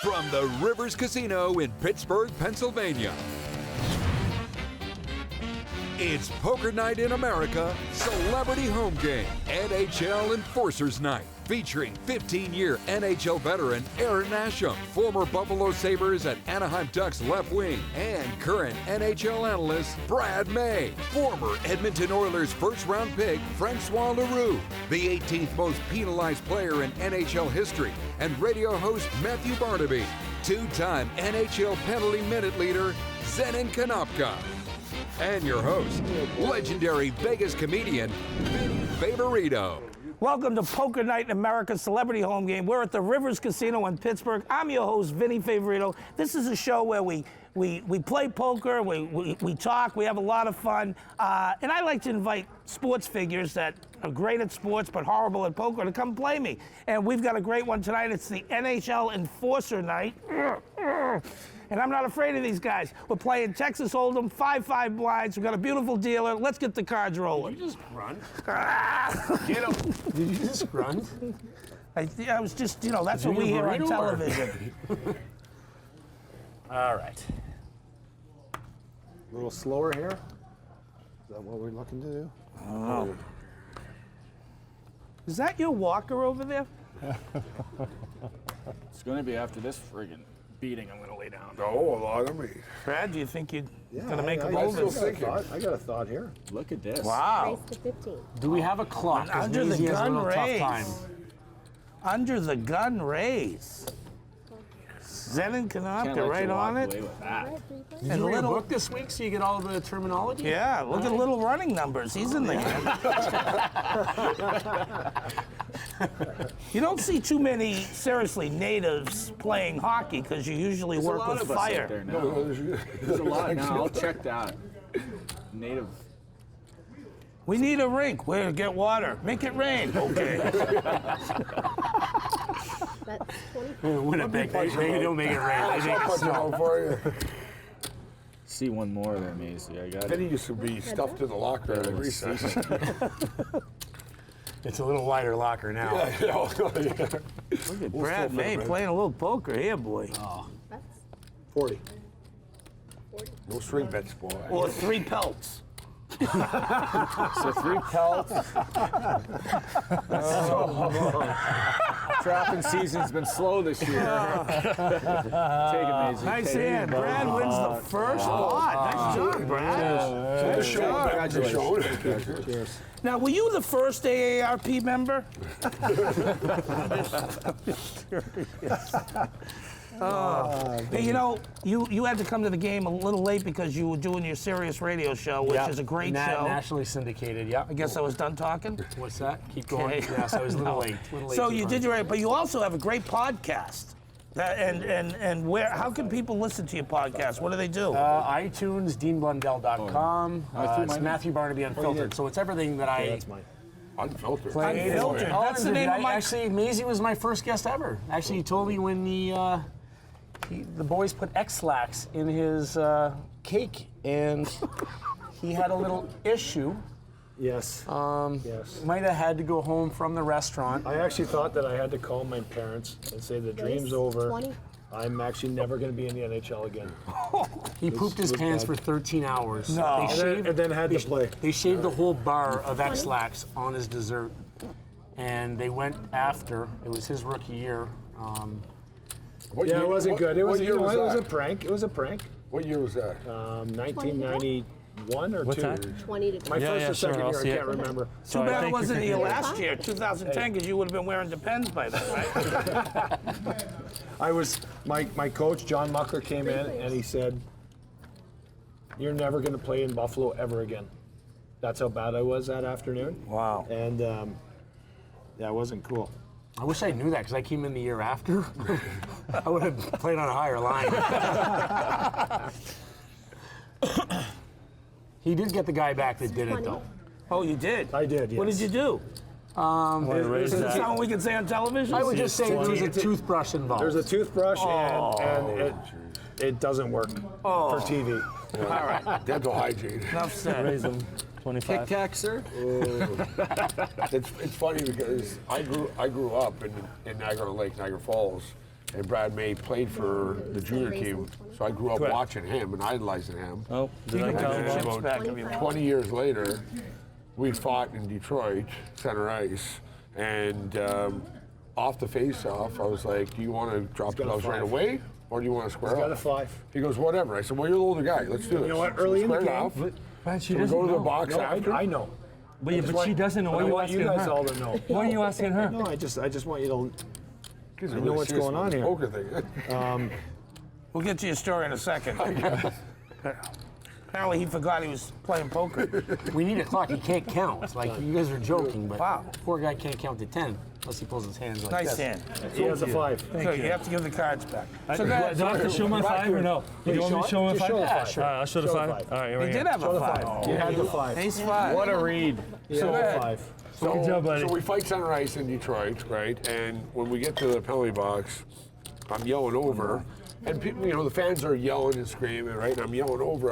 from the Rivers Casino in Pittsburgh, Pennsylvania. It's Poker Night in America, Celebrity Home Game, NHL Enforcers Night, featuring 15-year NHL veteran Arron Asham, former Buffalo Sabres and Anaheim Ducks left wing, and current NHL analyst Brad May, former Edmonton Oilers first-round pick Francois Leroux, the 18th most penalized player in NHL history, and radio host Matthew Barnaby, two-time NHL penalty minute leader Zenon Konopka, and your host, legendary Vegas comedian Vinny Favorito. Welcome to Poker Night in America, Celebrity Home Game. We're at the Rivers Casino in Pittsburgh. I'm your host, Vinny Favorito. This is a show where we play poker, we talk, we have a lot of fun. And I like to invite sports figures that are great at sports but horrible at poker to come play me. And we've got a great one tonight. It's the NHL Enforcer Night. And I'm not afraid of these guys. We're playing Texas Hold'em, 5-5 blinds. We've got a beautiful dealer. Let's get the cards rolling. Did you just grunt? Get him. Did you just grunt? I was just, that's what we hear on television. All right. A little slower here. Is that what we're looking to do? I don't know. Is that your walker over there? It's going to be after this friggin' beating I'm going to lay down. Oh, a lot of me. Brad, do you think you're going to make a I move? I got a thought here. Look at this. Wow. Race to 15. Do we have a clock? 'Cause Under the Maisie has a gun little tough raise. time. Under the gun raise. Zenon Can't Konopka let right you on walk it. away with that. Right, 3 players? Did And you read a little- book this week so you get all the terminology? Yeah, look at little running numbers. He's in the game. You don't see too many, seriously, natives playing hockey because you usually There's a work lot with of us out there fire. now. There's a lot now. I'll check that. Native. We need a rink. Where to get water? Make it rain. Okay. That's 20. Winnipeg, they don't make it rain. They make it Punch it snow. out for you. See one more there, Maisie. I got Penny it. used to be stuffed in the locker at recess. It's a little wider locker now. Look at Brad May playing a little poker here, boy. That's 40. 40. No string bets, boy. Or 3 pelts. So 3 pelts. Trapping season's been slow this year. Take it, Maisie. Nice Take it. hand. Brad wins the first lot. Nice job, Brad. Just show it. Just show it. Cheers. Now, were you the first AARP member? Hey, you had to come to the game a little late because you were doing your Sirius radio show, which is a great show. Nationally syndicated, yeah. I guess I was done talking. What's that? Keep going. Okay. Yes, I was a little No. late. So you did your right, but you also have a great podcast. And where? How can people listen to your podcast? What do they do? iTunes, DeanBlundell.com. threw It's mine Matthew Barnaby Unfiltered. So it's everything that I Unfiltered. play. Unfiltered. All That's the name of my. Actually, Maisie was my first guest ever. Actually, he told me when the boys put X-Lax in his cake, and he had a little issue. Yes. Yes. Might have had to go home from the restaurant. I actually thought that I had to call my parents and say the dream's over. 20. I'm actually never going to be in the NHL again. He pooped his was pants bad. for 13 hours. No. And then had to play. They shaved the whole bar of X-Lax on his dessert, and they went after. It was his rookie year. Yeah, it wasn't good. It was, What year was it was a that? prank. It was a prank. What year was that? 1991 or What's 2. that? 20 to 20. My first or second I'll year, I see it. can't remember. Too bad it wasn't here you're last fine. year, 2010, because you would have been wearing Depends by then, right? I was my coach John Muckler came in and he said, "You're never going to play in Buffalo ever again." That's how bad I was that afternoon. Wow. And yeah, it wasn't cool. I wish I knew that because I came in the year after. I would have played on a higher line. He did get the guy back that did it, though. Oh, you did? I did, What did yes. you do? Is it something we can say on television? I would just say there was a toothbrush involved. There's a toothbrush and it doesn't work for TV. All right. Dental hygiene. Enough said. Tic Tac, sir? It's funny because I grew up in Niagara Lake, Niagara Falls, And Brad May played for the junior team, so I grew up watching him and idolizing him. Oh, did I And count then wrong? about 25. 20 years later, we fought in Detroit, center ice, and off the face-off, I was like, do you want to drop the got a gloves right 5. away, or do you want to square He's got a off? 5. He goes, whatever. I said, well, you're the older guy. Let's do this. You know what? Early in the Square it game, off. But she So we doesn't go to the know. box No, after. I know. But, yeah, but she doesn't know. But Why I are you want you asking guys her? all to know. Why are you asking her? No, I just want you to. He's I know really what's serious going on about this here. poker thing. We'll get to your story in a second. Apparently he forgot he was playing poker. We need a clock. He can't count. Like, you guys are joking, but Wow. poor guy can't count to 10 unless he pulls his hands like Nice this. hand. He has a 5. So you have to give the cards back. So Do go I ahead. have to show my 5 or no? Do you want me to show my Just 5? show the 5. All right, I'll show the Show the 5. 5. All right, He right did here. have a 5. You had the 5. Ace 5. What a read. You had ahead. the 5. Good job, buddy. So we fight center ice in Detroit, right? And when we get to the penalty box, I'm yelling over, and people, the fans are yelling and screaming, right? And I'm yelling over.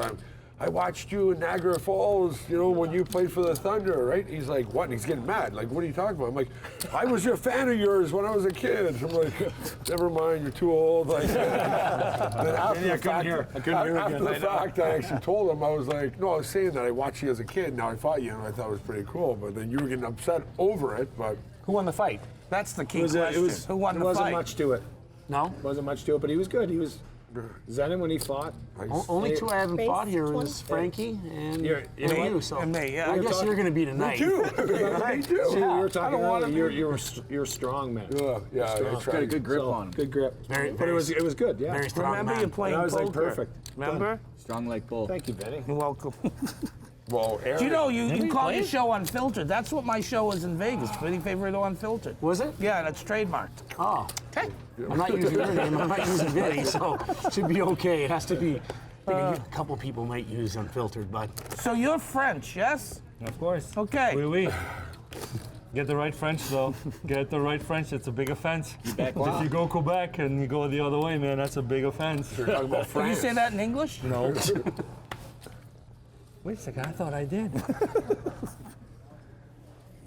I watched you in Niagara Falls, when you played for the Thunder, right? He's like, what? And he's getting mad. Like, what are you talking about? I'm like, I was a fan of yours when I was a kid. I'm like, never mind, you're too old. Like, then after the fact, I actually told him, I was like, no, I was saying that I watched you as a kid. Now I fought you, and I thought it was pretty cool. But then you were getting upset over it. But Who won the fight? That's the key It question. was, Who won there the wasn't fight? much to it. No? Wasn't much to it, but he was good. He was Zenon when he fought. Only two I haven't Base fought here 20. is Frankie and You're- you know you. what? So And me, yeah. I guess talking- you're going to be tonight. me too. See, we were talking wanna earlier. You're a strong man. Yeah, Strong. that's right. Good grip So, on him. good grip. Very- but very- it was good. Yeah. Very strong Remember man. you're playing And I was poker. like, perfect. Remember? Strong like bull. Thank you, Benny. You're welcome. Well, Aaron, Do you know you call your played? show Unfiltered? That's what my show is in Vegas. Vinny Favorito Unfiltered. Was it? Yeah, and it's trademarked. Oh. Okay. I'm not using your name. I'm not using Vinny, so it should be okay. It has to be. I think a couple people might use unfiltered, but So you're French, yes? Of course. Okay. Oui, oui. Get the right French, though. Get the right French. It's a big offense. If you go Quebec and you go the other way, man, that's a big offense. you're talking about Can France. you say that in English? No. Wait a second. I thought I did.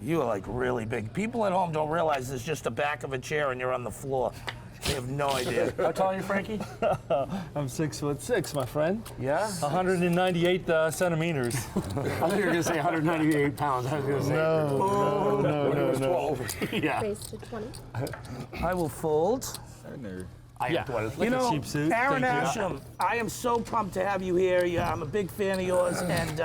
You are like really big. People at home don't realize there's just the back of a chair and you're on the floor. They have no idea. how tall are you, Frankie? I'm 6'6", my friend. Yeah? 198 centimeters. I thought you were going to say 198 pounds. I was going to say. No. Yeah. Base to 20. I will fold. I Yeah. what, Like You a know, cheap suit. Aaron Thank you. Asham, I am so pumped to have you here. Yeah, I'm a big fan of yours, and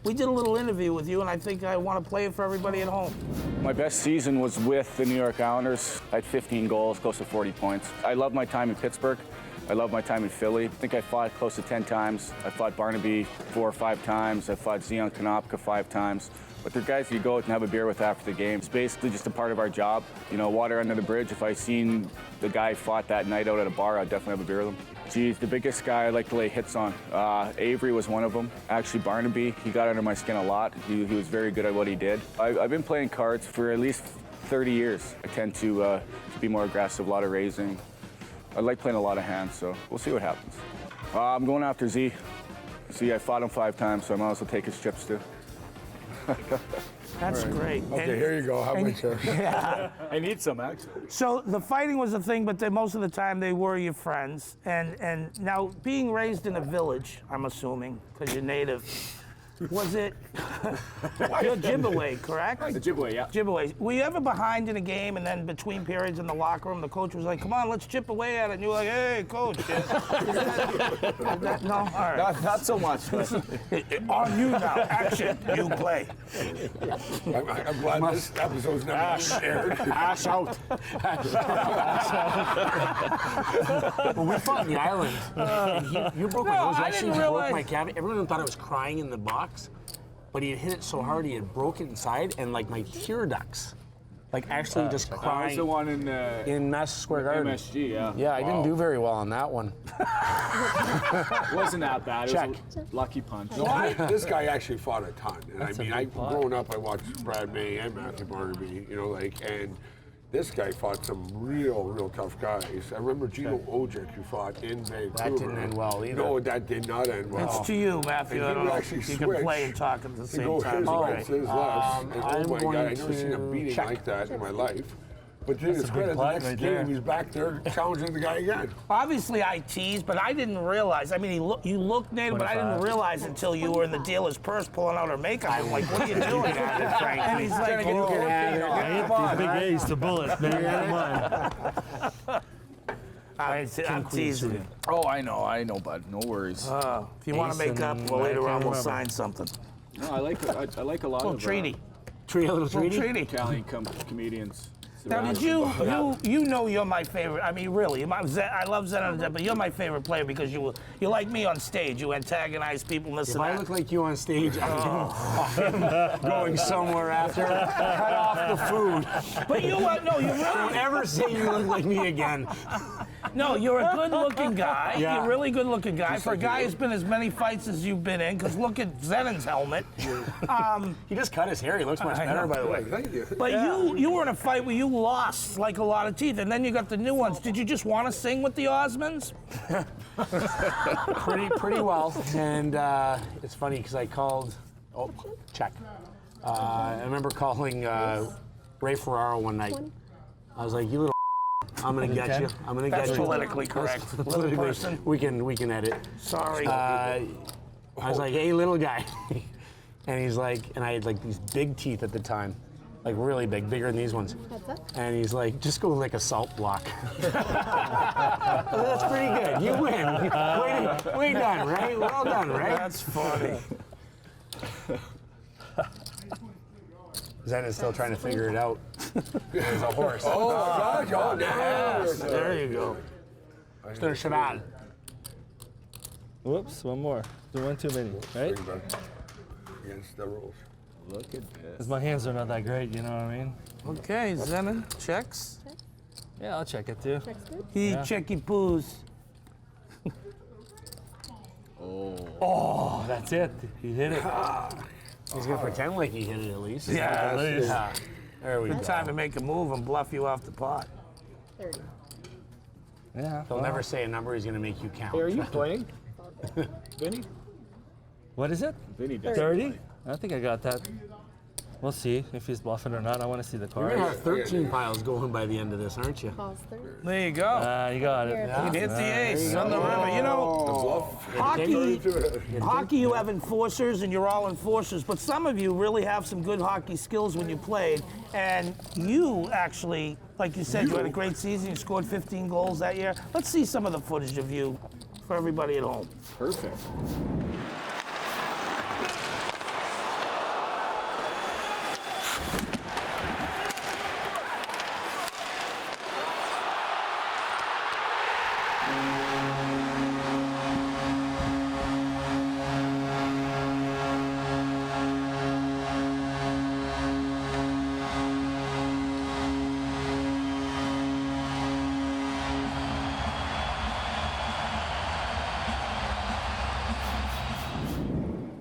we did a little interview with you, and I think I want to play it for everybody at home. My best season was with the New York Islanders. I had 15 goals, close to 40 points. I love my time in Pittsburgh. I love my time in Philly. I think I fought close to 10 times. I fought Barnaby 4 or 5 times. I fought Zenon Konopka 5 times. But they're guys you go out and have a beer with after the game. It's basically just a part of our job. Water under the bridge. If I seen the guy fought that night out at a bar, I'd definitely have a beer with him. Geez, the biggest guy I like to lay hits on. Avery was one of them. Actually, Barnaby, he got under my skin a lot. He was very good at what he did. I've been playing cards for at least 30 years. I tend to be more aggressive, a lot of raising. I like playing a lot of hands, so we'll see what happens. I'm going after Z. Z, I fought him 5 times, so I might as well take his chips too. That's great. Okay, here you go. How much? I need some, actually. So the fighting was a thing, but most of the time they were your friends. And now being raised in a village, I'm assuming, because you're native, was it? You're Ojibwe, correct? Ojibwe, yeah. Ojibwe. Were you ever behind in a game and then between periods in the locker room, the coach was like, come on, let's chip away at it. And you were like, hey, coach. No? All right. Not so much. On you now. Action. You play. I'm glad this episode's never been aired. Ash out. When we fought in the island, you broke my No, nose. I Actually, didn't you broke realize- my cavity. Everyone thought I was crying in the box, but he had hit it so hard he had broken inside, and like my tear ducts, like actually just That was crying the one in in Madison Square Garden. MSG, yeah. Yeah, I didn't do very well on that one. It wasn't that bad. It Check. was a lucky punch. This guy actually fought a ton. And growing up, I watched Brad May and Matthew Barnaby, and this guy fought some real tough guys. I remember Gino Ojic, who fought in Vancouver. That didn't end well either. No, that did not end well. It's to you, Matthew. I don't know if actually you can play and talk at the To same go time. his All against right. his left. And I'm oh my going God, I never seen a to beating check. like that in my life. But to his credit, the putt next right game, there. he's back there challenging the guy again. Obviously, I teased, but I didn't realize. I mean, you look native, but I didn't 25. realize until you were in the dealer's purse pulling out her makeup. I'm like, what are you doing? And he's like, You can have it. These big A's to bullets, man. Come on. I'm teasing you. Oh, I know, bud. No worries. If you want to make up, well, later on we'll sign something. No, I like a lot Little of treaty. A little treaty. Treaty. Italian comedians. Now, did you know you're my favorite? I mean, really, I love Zenon, but you're my favorite player because you're like me on stage. You antagonize people and this If and I that. look like you on stage, I'm going somewhere after. Cut off the food. But you really. Don't ever say you look like me again. No, you're a good-looking guy. Yeah. You're a really good-looking guy. For a guy who's been as many fights as you've been in, because look at Zenon's helmet. He just cut his hair. He looks much better, by the way. Thank you. But you were in a fight where you lost like a lot of teeth, and then you got the new ones. Did you just want to sing with the Osmonds? Pretty well. And it's funny because I called. Oh, check. I remember calling Ray Ferraro one night. I was like, "You little." I'm gonna get you. I'm gonna get you. That's politically correct. Little person. We can edit. Sorry. I was like, "Hey, little guy," and he's like, and I had like these big teeth at the time, like really big, bigger than these ones. What's up? And he's like, "Just go lick a salt block." That's pretty good. You win. Way done, right? Well done, right? That's funny. Zen is still trying to figure it out. There's a horse. Oh, my gosh. Oh, now. There you go. Mr. Shaban. Whoops, one more. Do one too many, right? Against the rules. Look at this. Because my hands are not that great, you know what I mean? Okay, Zenon checks. Yeah, I'll check it too. Check's good. He checky poos. Oh, that's it. He hit it. He's gonna pretend like he hit it at least. Yeah, Yeah. There we go. good time to make a move and bluff you off the pot. 30. Yeah. He'll never say a number he's gonna make you count. Hey, are you playing? Vinny? What is it? Vinny does. 30? I think I got that. We'll see if he's bluffing or not. I want to see the You're gonna card. have 13 piles going by the end of this, aren't you? Calls 30. There you go. You got it. Here. He hit the ace on the river. You know, hockey you have enforcers and you're all enforcers, but some of you really have some good hockey skills when you played. And you actually, like you said, you had a great season. You scored 15 goals that year. Let's see some of the footage of you for everybody at home. Perfect.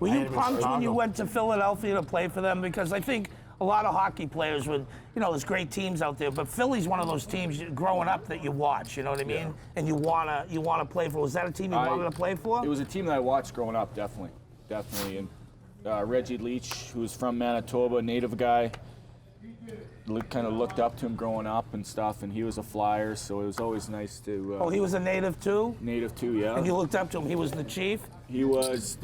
Were you pumped when you went to Philadelphia to play for them? Because I think a lot of hockey players would, there's great teams out there, but Philly's one of those teams growing up that you watch, you know what I mean? And you wanna play for. Was that a team you wanted to play for? It was a team that I watched growing up, definitely. And Reggie Leach, who's from Manitoba, native guy, kind of looked up to him growing up and stuff, and he was a Flyer, so it was always nice to. Oh, he was a native too? Native too, yeah. And you looked up to him. He was the chief? He was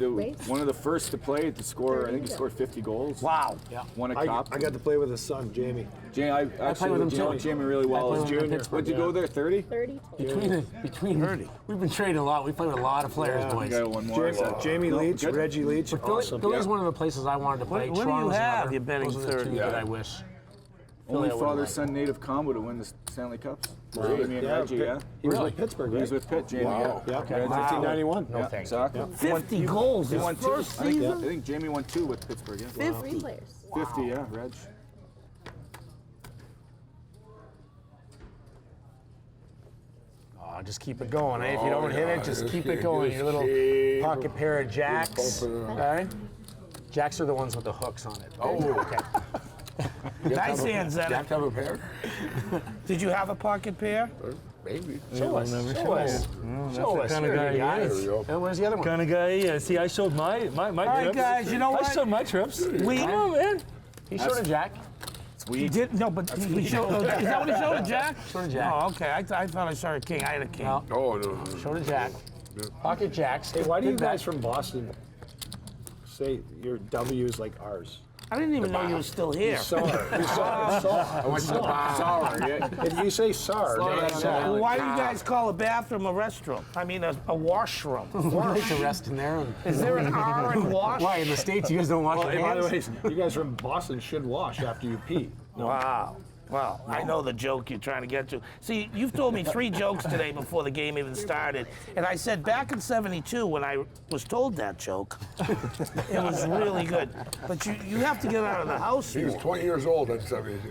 one of the first to play to score. I think he scored 50 goals. Wow. Yeah. Won a I cup. got to play with his son, Jamie. Jamie, I actually with him know too. Jamie really well. I played with him in Junior. Pittsburgh, What'd you yeah. go there? 30? 30. Between 30. We've been trading a lot. We played with a lot of players, Yeah. boys. I got one more. Jamie Leach, good. Reggie Leach, awesome. Philly's one of the places I wanted to play. What do you Toronto's have? another. You're betting Those are the 30. two that I wish. Only Philly I would've father-son native combo to win the Stanley Cups. Jamie and Reggie, yeah. He was with Pittsburgh, He right? was with Pitt, Jamie, Wow. yeah. Yeah, 1991. No thanks. Exactly. 50 goals his He won two. first I season? think Jamie won 2 with Pittsburgh, yeah. 3 players. 50, yeah, Reg. Oh, just keep it going, eh? If you don't hit it, just keep it going. Your little pocket pair of jacks. Okay? Jacks are the ones with the hooks on it. Oh, Okay. Nice hands, You have Zenon. to have a pair? Did you have a pocket pair? Maybe. Show us. Show us. Show us. the kind of Here, guy he guys. is. There we go. And where's the other one? Kind of guy, yeah. See, I showed my All right, trips. guys, you know I what? showed my trips. We- Come on, man. He showed a jack. He did no, but he showed. Is that what he showed? A jack? Showed a jack. Oh, okay. I thought I saw a king. I had a king. No. Oh, no. Showed a jack. Pocket jacks. Hey, why do you Good bet. guys from Boston say your W's like R's? I didn't even know you were still here. Sour. I went to the bar. Sour, yeah. If you say sour, Well, why do you guys call a bathroom a restroom? I mean, a washroom. You like to rest in there. Is there an R in wash? Why, in the States, you guys don't wash Well, your hey, by the hands? way, you guys from Boston should wash after you pee. Wow. Well, I know the joke you're trying to get to. See, you've told me 3 jokes today before the game even started. And I said back in '72 when I was told that joke, it was really good. But you have to get out of the house. He was 20 years old at 72.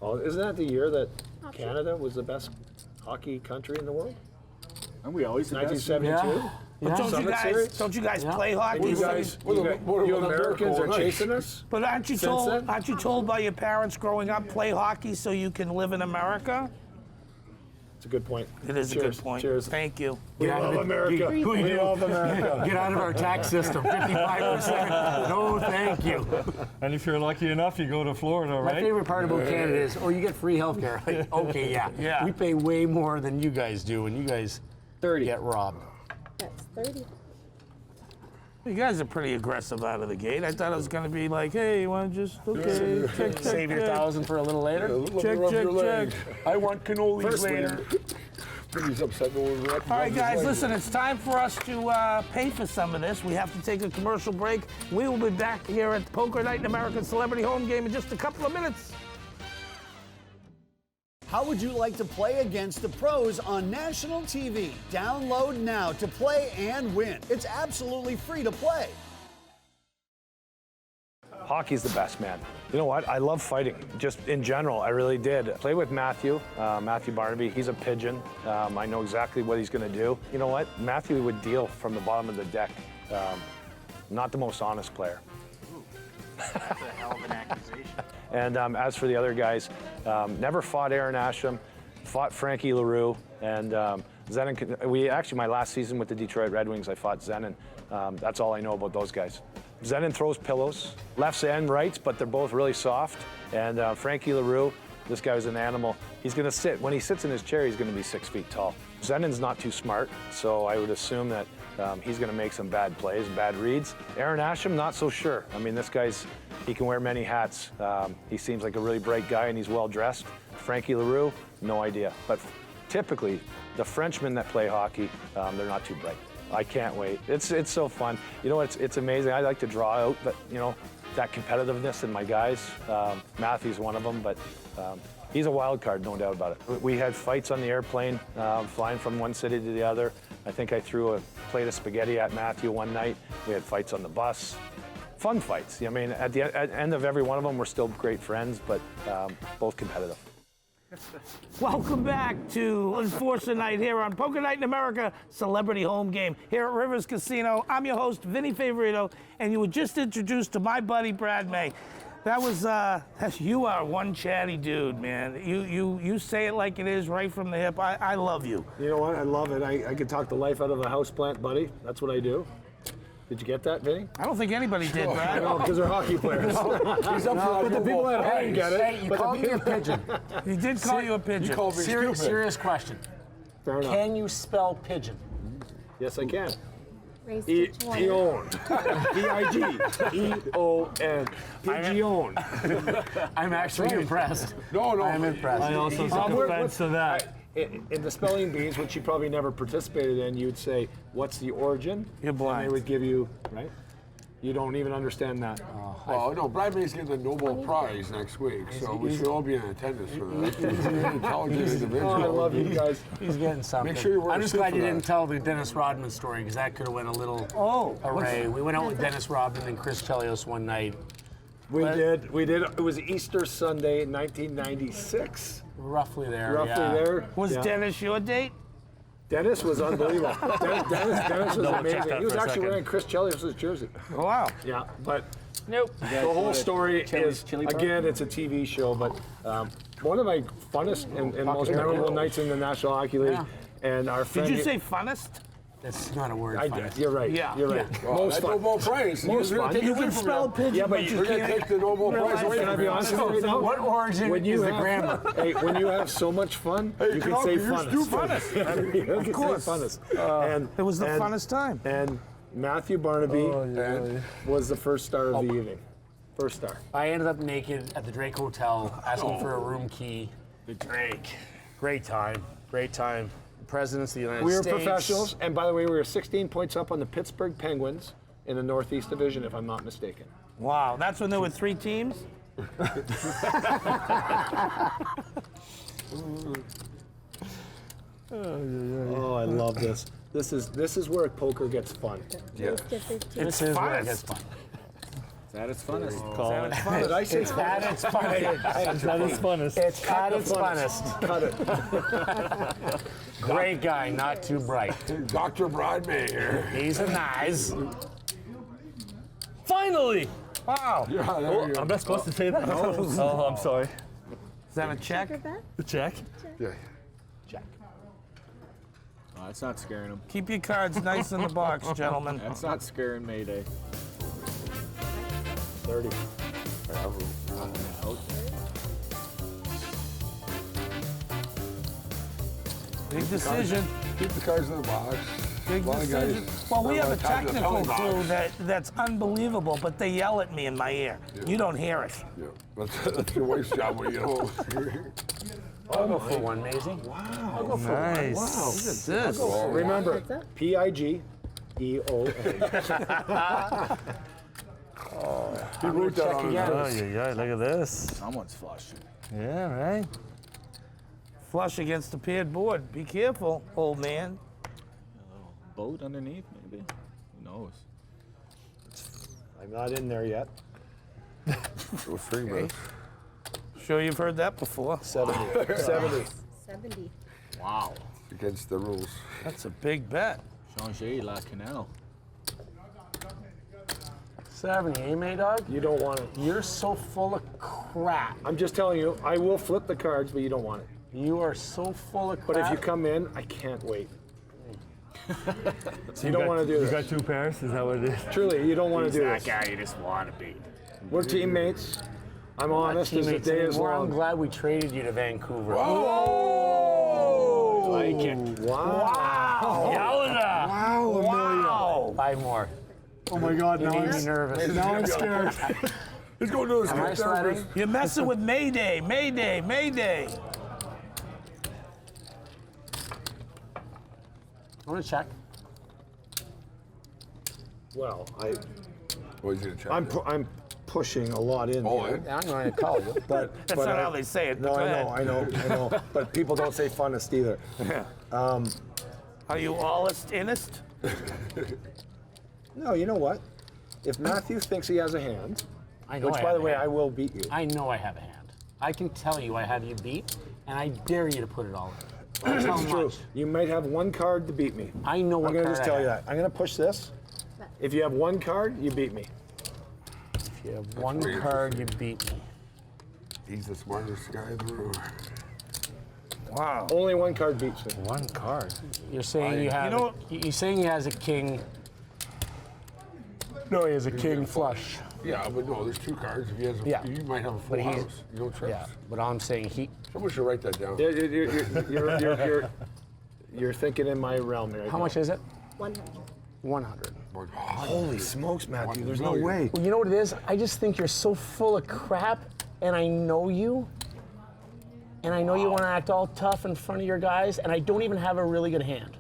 Oh, isn't that the year that Canada was the best hockey country in the world? And we always 1972? But don't you guys play hockey? You guys, you Americans are chasing us? But aren't you told by your parents growing up, play hockey so you can live in America? It's a good point. It is a good point. Cheers. Thank you. We love America. We love America. Get out of our tax system, 55%. No, thank you. And if you're lucky enough, you go to Florida, My right? favorite part about Canada is, you get free healthcare. Like, okay, yeah. We pay way more than you guys do, and you guys 30. get robbed. That's 30. You guys are pretty aggressive out of the gate. I thought it was going to be like, hey, you want to just, okay, check, Save your 1,000 for a little later. check. I want cannolis later. He's upset. All right, guys, listen, it's time for us to pay for some of this. We have to take a commercial break. We will be back here at Poker Night in American Celebrity Home Game in just a couple of minutes. How would you like to play against the pros on national TV? Download now to play and win. It's absolutely free to play. Hockey's the best, man. You know what? I love fighting. Just in general, I really did. Play with Matthew Barnaby. He's a pigeon. I know exactly what he's going to do. You know what? Matthew would deal from the bottom of the deck. Not the most honest player. That's a hell of an accusation. And as for the other guys, never fought Arron Asham, fought Frankie Leroux, and Zenon. My last season with the Detroit Red Wings, I fought Zenon. That's all I know about those guys. Zenon throws pillows, lefts and rights, but they're both really soft. And Frankie Leroux, this guy was an animal. He's going to sit. When he sits in his chair, he's going to be 6 feet tall. Zenon's not too smart, so I would assume that he's going to make some bad plays, bad reads. Arron Asham, not so sure. I mean, he can wear many hats. He seems like a really bright guy, and he's well dressed. Frankie Leroux, no idea. But typically, the Frenchmen that play hockey, they're not too bright. I can't wait. It's so fun. You know, it's amazing. I like to draw out that competitiveness in my guys. Matthew's one of them, but he's a wild card, no doubt about it. We had fights on the airplane, flying from one city to the other. I think I threw a plate of spaghetti at Matthew one night. We had fights on the bus. Fun fights. I mean, at the end of every one of them, we're still great friends, but both competitive. Welcome back to Enforcer Night here on Poker Night in America Celebrity Home Game here at Rivers Casino. I'm your host, Vinny Favorito, and you were just introduced to my buddy, Brad May. That was, you are one chatty dude, man. You say it like it is right from the hip. I love you. You know what? I love it. I could talk the life out of a houseplant, buddy. That's what I do. Did you get that, Vinny? I don't think anybody did, Brad. I know, because they're hockey players. He's up for But the people at home get it. Hey, you called me a pigeon. He did call you a pigeon. You called me stupid. Serious question. Fair enough. Can you spell pigeon? Yes, I can. Raise to 20. Eon. P-I-G-E-O-N. Pigeon. I'm actually impressed. No. I'm impressed. I also took offense to that. In the spelling bees, which you probably never participated in, you'd say, what's the origin? You're blind. And they would give you, right? You don't even understand that. Oh, no, Brad May's getting the Nobel Prize next week, so we should all be in attendance for that. He's an intelligent individual. Oh, I love you guys. He's getting something. Make sure you wear I'm a just suit glad for you that. didn't tell the Dennis Rodman story, because that could have went a little array. We went out with Dennis Rodman and Chris Chelios one night. We did. It was Easter Sunday, 1996. Roughly there. Roughly yeah. there. Was Yeah. Dennis your date? Dennis was unbelievable. Dennis was Double check amazing. that He was for a actually second. wearing Chris Chelios' jersey. Wow. Yeah, but Nope. the whole story is, chili bar? again, it's a TV show, but one of my funnest and most memorable nights in the National Hockey League. Yeah. And our friend. Did you say funnest? That's not a word. I funnest. did. You're right. Yeah. You're right. Well, Most that's fun. Nobel Prize. Most fun. You can spell pigeon, Yeah, but but you- you We're going to can't. take the Nobel Prize away Can I from be you. honest with you right now? What origin When is you the have, grammar? hey, when you have so much fun, you can Konopka, say you're funnest. stupid. You can say course. funnest. And It was the and- funnest time. And Matthew Barnaby And was the first star of the evening. First star. I ended up naked at the Drake Hotel asking for a room key. The Drake. Great time. Great time. Presidents of the United We were States. professionals, and by the way, we were 16 points up on the Pittsburgh Penguins in the Northeast Division, if I'm not mistaken. Wow, that's when there were 3 teams? Oh, I love this. This is where poker gets fun. yes. This is where it gets fun. That is funnest. Did I say It's at its funnest. That is funnest. It's at its funnest. cut it? Great guy, not too bright. Dr. Broadmayer. He's a nice. Finally! Wow. Yeah, there you go. I'm not supposed to say that? Oh, I'm sorry. Is that a check? The check? Yeah. Oh, that's not scaring him. Keep your cards nice in the box, gentlemen. That's not scaring Mayday. 30. Big decision. Keep the cards in the box. Big A lot of guys decision. Well, we have a time to technical tell crew box. that's unbelievable, but they yell at me in my ear. You don't hear it. Yeah, that's your wife's job when you know. I'll go for one, Maisie. Nice. Look at this. Remember, P-I-G-E-O-N. He wrote that on again. Oh, yeah, look at this. Someone's flushing. Yeah, right? Flush against the paired board. Be careful, old man. Boat underneath, maybe? Who knows? I'm not in there yet. With 3 minutes. Sure you've heard that before. 70. 70. Wow. Against the rules. That's a big bet. Changer La Canal. 70, eh, Maydog? You don't want it. You're so full of crap. I'm just telling you, I will flip the cards, but you don't want it. You are so full of crap. But if you come in, I can't wait. So you don't want to do You this. got 2 pairs? Is that what it is? Truly, you don't want to do that this. guy you just want to beat. We're teammates. I'm honest as the Teammates day is anymore. I'm long. glad we traded you to Vancouver. Oh! Like it. Wow. Yelena! Wow, 5 more. Oh my God, You now made me I'm, nervous. now I'm scared. He's going to his Am I sweating? You're messing with Mayday, Mayday, Mayday. I'm going to check. Well, What is he gonna check? I'm pushing a lot in Oh, here. I'm going to call you. But, That's but not how they say it. No, Go I ahead. know. But people don't say funnest either. Are you allest innest? No, you know what? If Matthew thinks he has a hand, I know which I by have the a way, hand. I will beat you. I know I have a hand. I can tell you I have you beat, and I dare you to put it all in. That's how It's true. much. You might have one card to beat me. I know what I'm gonna card just I tell you have. that. I'm gonna push this. If you have one card, you beat me. If you have one card, you beat me. He's the smartest guy in the room. Wow. Only one card beats me. One card. You're saying you have. You know- You're saying he has a king. No, he has a king flush. Yeah, but no, there's 2 cards. If he has a, Yeah. you might have a full But he's- house. You don't trust. Yeah, but I'm saying he. Someone should write that down. You're thinking in my realm right How now. much is it? 100. 100. Holy smokes, Matthew! There's no million. way. Well, you know what it is? I just think you're so full of crap, and I know you. And I know you want to act all tough in front of your guys, and I don't even have a really good hand.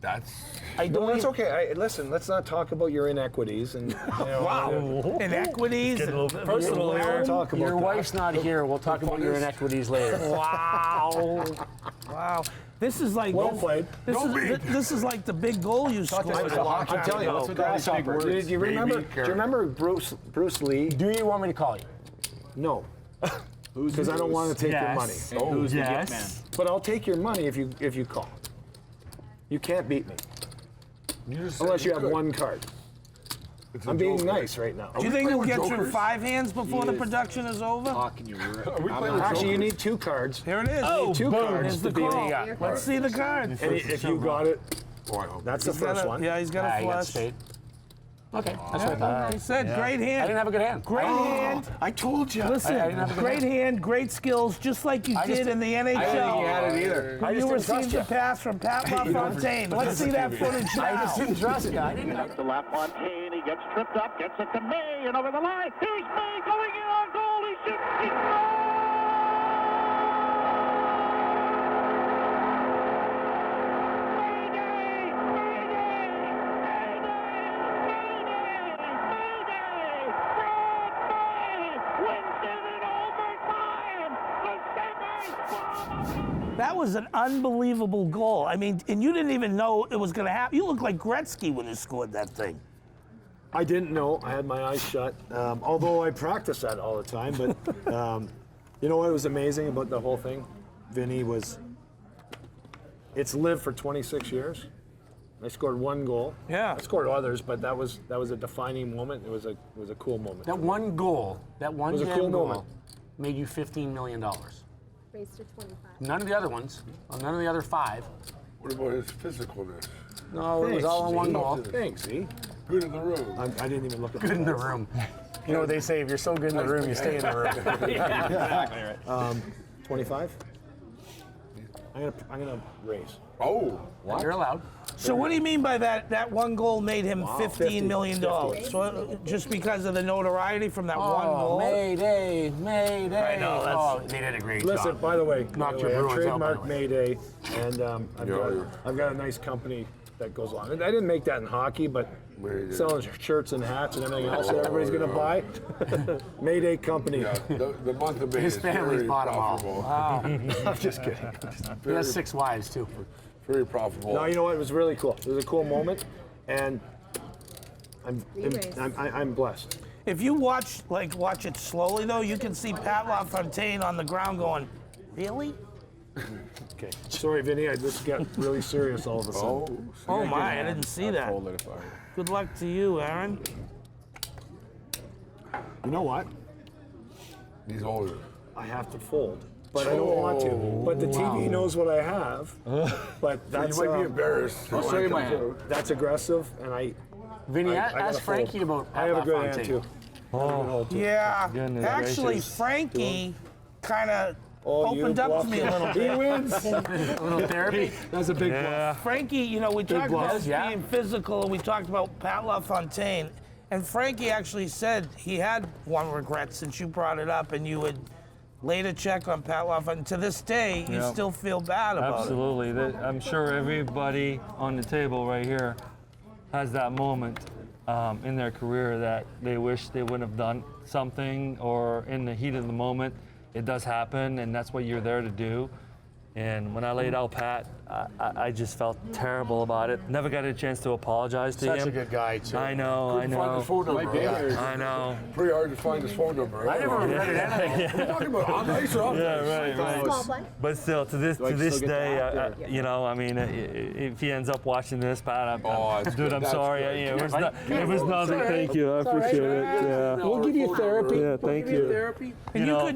That's. I No, don't. that's even- okay. Listen, let's not talk about your inequities and. Wow. Inequities. Getting a little and personal We'll personal. talk about Your that. wife's not here. We'll talk about your inequities later. Wow. Wow. This is like. Well played. This is like the big goal you scored. I'm telling you, What's with all these big grasshopper. words? Do you remember? Baby, Do you remember Bruce Lee? Do you want me to call you? No, because I don't want to take your money. Yes. And who's the yes. get man? But I'll take your money if you call. You can't beat me unless you have one card. I'm being nice right now. Do you think playing you'll with get through jokers? 5 hands before the production is over? Talking you. Are we playing with Actually, you jokers? need 2 cards. Here it is. You need 2 cards Here's to the beat call. me. Let's see the card. And if you got it, Oh, I hope. That's the first one. Yeah, he's got a He got flush. spade. Okay, that's what I thought. He said, great hand. I didn't have a good hand. Great hand. I told you. Listen, I didn't have a good great hand, great skills, just like you I just did in the NHL. I didn't think he had it either. I When you just didn't received trust a you. pass from Pat LaFontaine. Let's see that footage now. I just didn't trust you. I didn't. To LaFontaine, he gets tripped up, gets it to May, and over the line. Here's May going in on goal. He shoots. He scores! Mayday! Mayday! Mayday! Mayday! Brad May wins it in overtime. The semi-final. That was an unbelievable goal. I mean, and you didn't even know it was going to happen. You looked like Gretzky when you scored that thing. I didn't know. I had my eyes shut. Although I practice that all the time. But you know what was amazing about the whole thing? Vinny was. It's lived for 26 years. I scored one goal. Yeah. I scored others, but that was a defining moment. It was a cool moment. That one goal, that one was a damn cool goal, moment. made you $15 million. Raised to 25. None of the other ones, none of the other 5. What about his physicalness? No, it was all in one goal. Thanks, Z. Good in the room. I didn't even look at Good in the room. You know what they say, if you're so good in the room, you stay in the room. Exactly right. 25. I'm gonna raise. Oh, You're allowed. So what do you mean by that? That one goal made him $15 million. 50. So just because of the notoriety from that one Oh, goal? Mayday, Mayday. I know, that's- Oh, they did a great Listen, job. by the way, Knocked your I Bruins out, by the trademarked way. Mayday, and I've got a nice company that goes along. And I didn't make that in hockey, but selling shirts and hats and everything else that everybody's going to buy. Mayday company. yeah. The month of May His is family's very bought 'em all. profitable. I'm just kidding. He has 6 wives, too. Very profitable. No, you know what? It was really cool. It was a cool moment, and I'm blessed. If you watch it slowly though, you can see Pat LaFontaine on the ground going, really? Okay. Sorry, Vinny. I just got really serious all of a sudden. Oh my, I didn't see that. Good luck to you, Arron. You know what? He's older. I have to fold, but I don't want to. But the TV knows what I have. But that's You might be embarrassed. I'll show you my hand. That's aggressive, and I. Vinny, I gotta ask Frankie fold. about Pat I have a good hand LaFontaine. too. Yeah, Goodness actually, gracious. Frankie kind of Oh, you opened up to bluffed me a it. little He bit. wins. A little therapy. That's a big Yeah. Frankie, you know, we talked about bluff, yeah. being physical, and we talked about Pat LaFontaine, and Frankie actually said he had one regret since you brought it up, and you had laid a check on Pat LaFontaine. To this day, you Yeah. still feel bad about it. Absolutely. I'm sure everybody on the table right here has that moment in their career that they wish they would have done something, or in the heat of the moment, it does happen, and that's what you're there to do. And when I laid out Pat, I just felt terrible about it. Never got a chance to apologize to him. Such a good guy, too. I know, I Couldn't find his know. phone number. I know. Pretty hard to find his phone number. I never regretted anything. What are you talking about? On ice or off Yeah, ice? right, Small right. play. But still, to this still get day, to act there? you know, I mean, if he ends up watching this, Pat, that's dude, good. I'm That's sorry. good. It was nothing. Thank you. I appreciate it. Yeah. We'll give you therapy. Yeah, thank you. Therapy. And You know-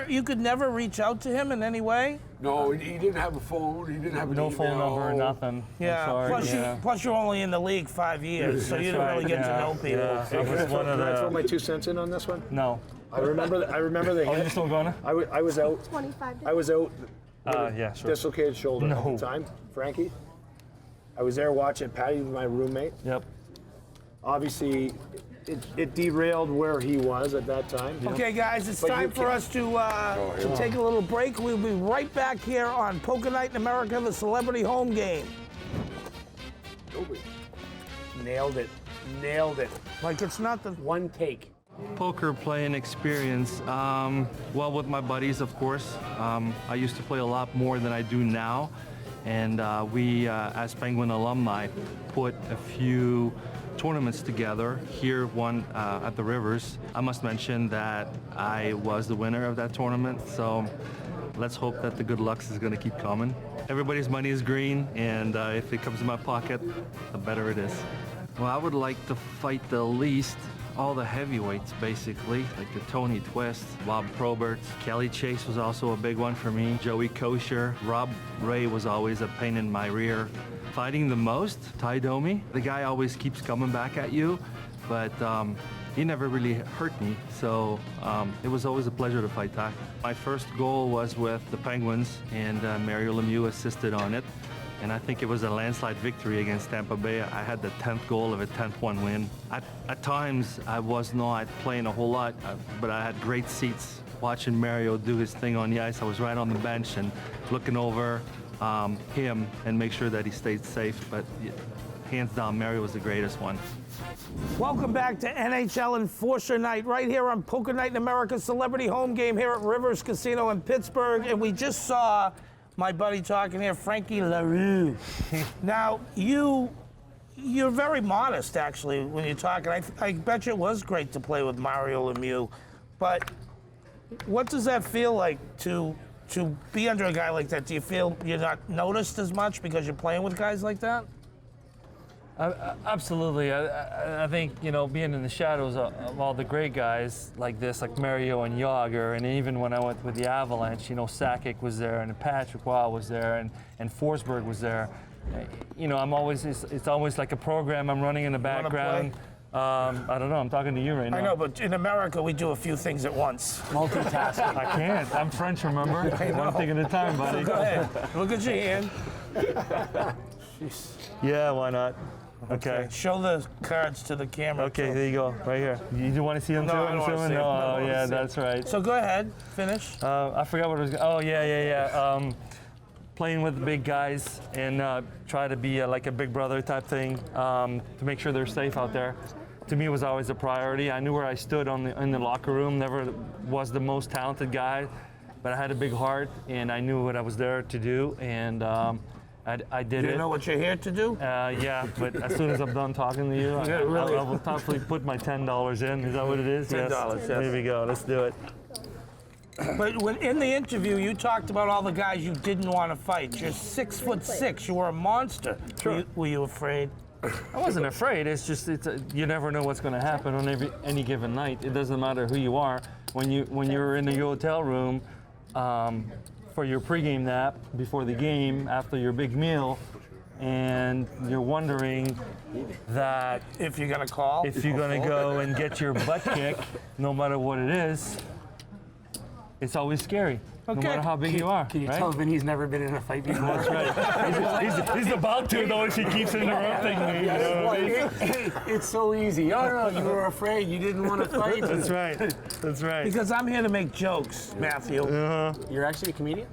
you could never reach out to him in any way. No, he didn't have a phone. He didn't have an No email. phone number, nothing. Yeah. I'm sorry. Plus, yeah. plus you're only in the league 5 years, so you didn't really get to know people. Yeah, that was one of Can I throw my the. 2 cents in on this one? No. I remember the Oh, you hit. still gonna? I was out. 25 I was out. Yeah, sure. Dislocated shoulder at No. the time. Frankie. I was there watching Patty, my roommate. Yep. Obviously, it derailed where he was at that time. Okay, guys, it's But time you for can't- us to take a little break. We'll be right back here on Poker Night in America, the Celebrity Home Game. Nailed it. Nailed it. Like it's not the One take. Poker playing experience. Well, with my buddies, of course. I used to play a lot more than I do now. And we, as Penguin alumni, put a few tournaments together. Here, one at the Rivers. I must mention that I was the winner of that tournament. So let's hope that the good luck is going to keep coming. Everybody's money is green, and if it comes in my pocket, the better it is. Well, I would like to fight the least all the heavyweights, basically, like the Tony Twist, Bob Probert. Kelly Chase was also a big one for me. Joey Kosher. Rob Ray was always a pain in my rear. fighting the most, Ty Domi. The guy always keeps coming back at you, but he never really hurt me, so it was always a pleasure to fight Ty. My first goal was with the Penguins, and Mario Lemieux assisted on it, and I think it was a landslide victory against Tampa Bay. I had the 10th goal of a 10th-1 win. At times, I was not playing a whole lot, but I had great seats watching Mario do his thing on the ice. I was right on the bench and looking over him and make sure that he stayed safe, but hands down, Mario was the greatest one. Welcome back to NHL Enforcer Night, right here on Poker Night in America Celebrity Home Game here at Rivers Casino in Pittsburgh. And we just saw my buddy talking here, Frankie Leroux. Now, you're very modest, actually, when you're talking. I bet you it was great to play with Mario Lemieux. But what does that feel like to be under a guy like that? Do you feel you're not noticed as much because you're playing with guys like that? Absolutely. I think, being in the shadows of all the great guys like this, like Mario and Yager, and even when I went with the Avalanche, Sakic was there, and Patrick Waugh was there, and Forsberg was there. It's always like a program I'm running in the background. I don't know, I'm talking to you right now. I know, but in America, we do a few things at once. Multitasking. I can't. I'm French, remember? One thing at a time, buddy. So go ahead. Look at your hand. Yeah, why not? Okay. Show the cards to the camera. Okay, there you go, right here. You want to see them too? No, I don't want to see them. Oh, yeah, that's right. So go ahead, finish. I forgot what it was. Oh, yeah. Playing with the big guys and try to be like a big brother type thing to make sure they're safe out there. To me, it was always a priority. I knew where I stood in the locker room. Never was the most talented guy, but I had a big heart and I knew what I was there to do. And I did it. You know what you're here to do? Yeah, but as soon as I'm done talking to you, I will probably put my $10 in. Is that what it is? $10, yes. Here we go. Let's do it. But when in the interview, you talked about all the guys you didn't want to fight. You're 6'6". You were a monster. Sure. Were you afraid? I wasn't afraid. It's just you never know what's going to happen on any given night. It doesn't matter who you are. When you're in your hotel room for your pregame nap before the game, after your big meal, and you're wondering that if you're going to call, if you're going to go and get your butt kicked, no matter what it is, it's always scary. Okay. No matter how big you are. Can you right? tell Vin he's never been in a fight before? That's right. He's about to, though, if he keeps interrupting me. You know what I mean? It's so easy. Oh, no, you were afraid. You didn't want to fight. That's right. That's right. Because I'm here to make jokes, Matthew. You're actually a comedian?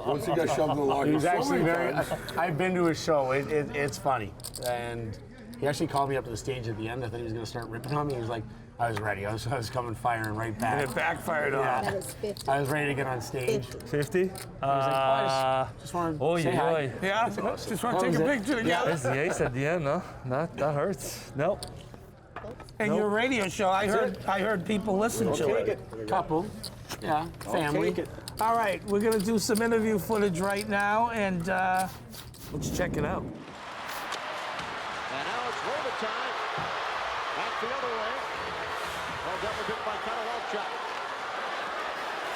Once he got shoved in the locker, He's actually very. times. I've been to his show. It's funny, and he actually called me up to the stage at the end. I thought he was going to start ripping on me. He was like, "I was ready. I was coming firing right back." And it backfired on. That is 50. I was ready to get on stage. 50? Just want to say hi. Yeah? Just want to take a picture together. That's the ace at the end, no? That hurts. Nope. And your radio show, I heard people listen to it. Couple. Yeah. Family. All right, we're going to do some interview footage right now, and let's check it out. And now it's overtime. Back the other way. Well done a bit by Konopka.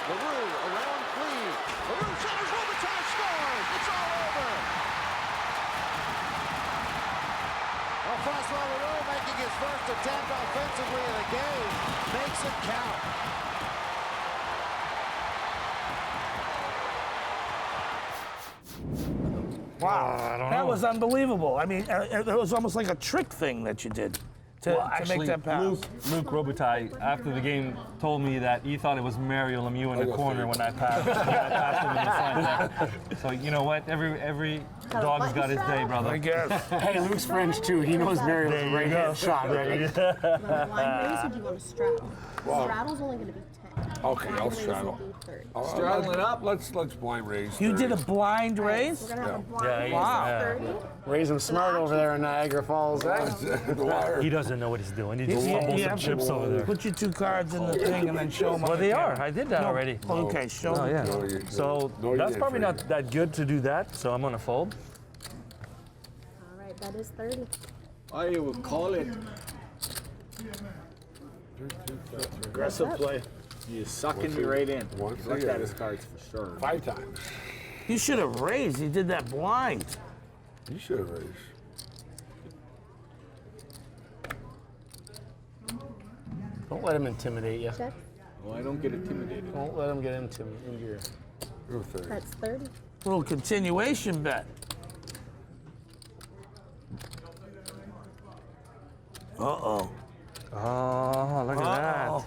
Leroux around Cleve. Leroux centers overtime, scores. It's all over. Well, Francois Leroux making his first attempt offensively in the game. Makes it count. Wow, that was unbelievable. I mean, it was almost like a trick thing that you did to make that pass. Luke Robitaille, after the game, told me that he thought it was Mario Lemieux in the corner when I passed. When I passed him in the front there. So you know what? Every dog's got his day, brother. I guess. Hey, Luke's French too. He knows Mario's a right hand shot, right? You want a blind raise or do you want a straddle? Straddle's only going to be 10. Okay, I'll straddle. Straddle it up. Let's blind raise. You did a blind raise? We're going to have a blind Wow. raise 30. Raise him smart over there in Niagara Falls. He doesn't know what he's doing. He just fumbles some chips over there. Put your two cards in the thing and then show them. Well, they are. I did that already. Okay, show Oh, them. yeah. So that's probably not that good to do that, so I'm going to fold. All right, that is 30. I will call it. Aggressive play. You're sucking me right in. Once Looked again. at his cards for sure. 5 times. You should have raised. You did that blind. You should have raised. Don't let him intimidate you. Check. Well, I don't get intimidated. Don't let him get into your. Go 30. That's 30. Little continuation bet. Uh-oh. Oh, look at Uh-oh.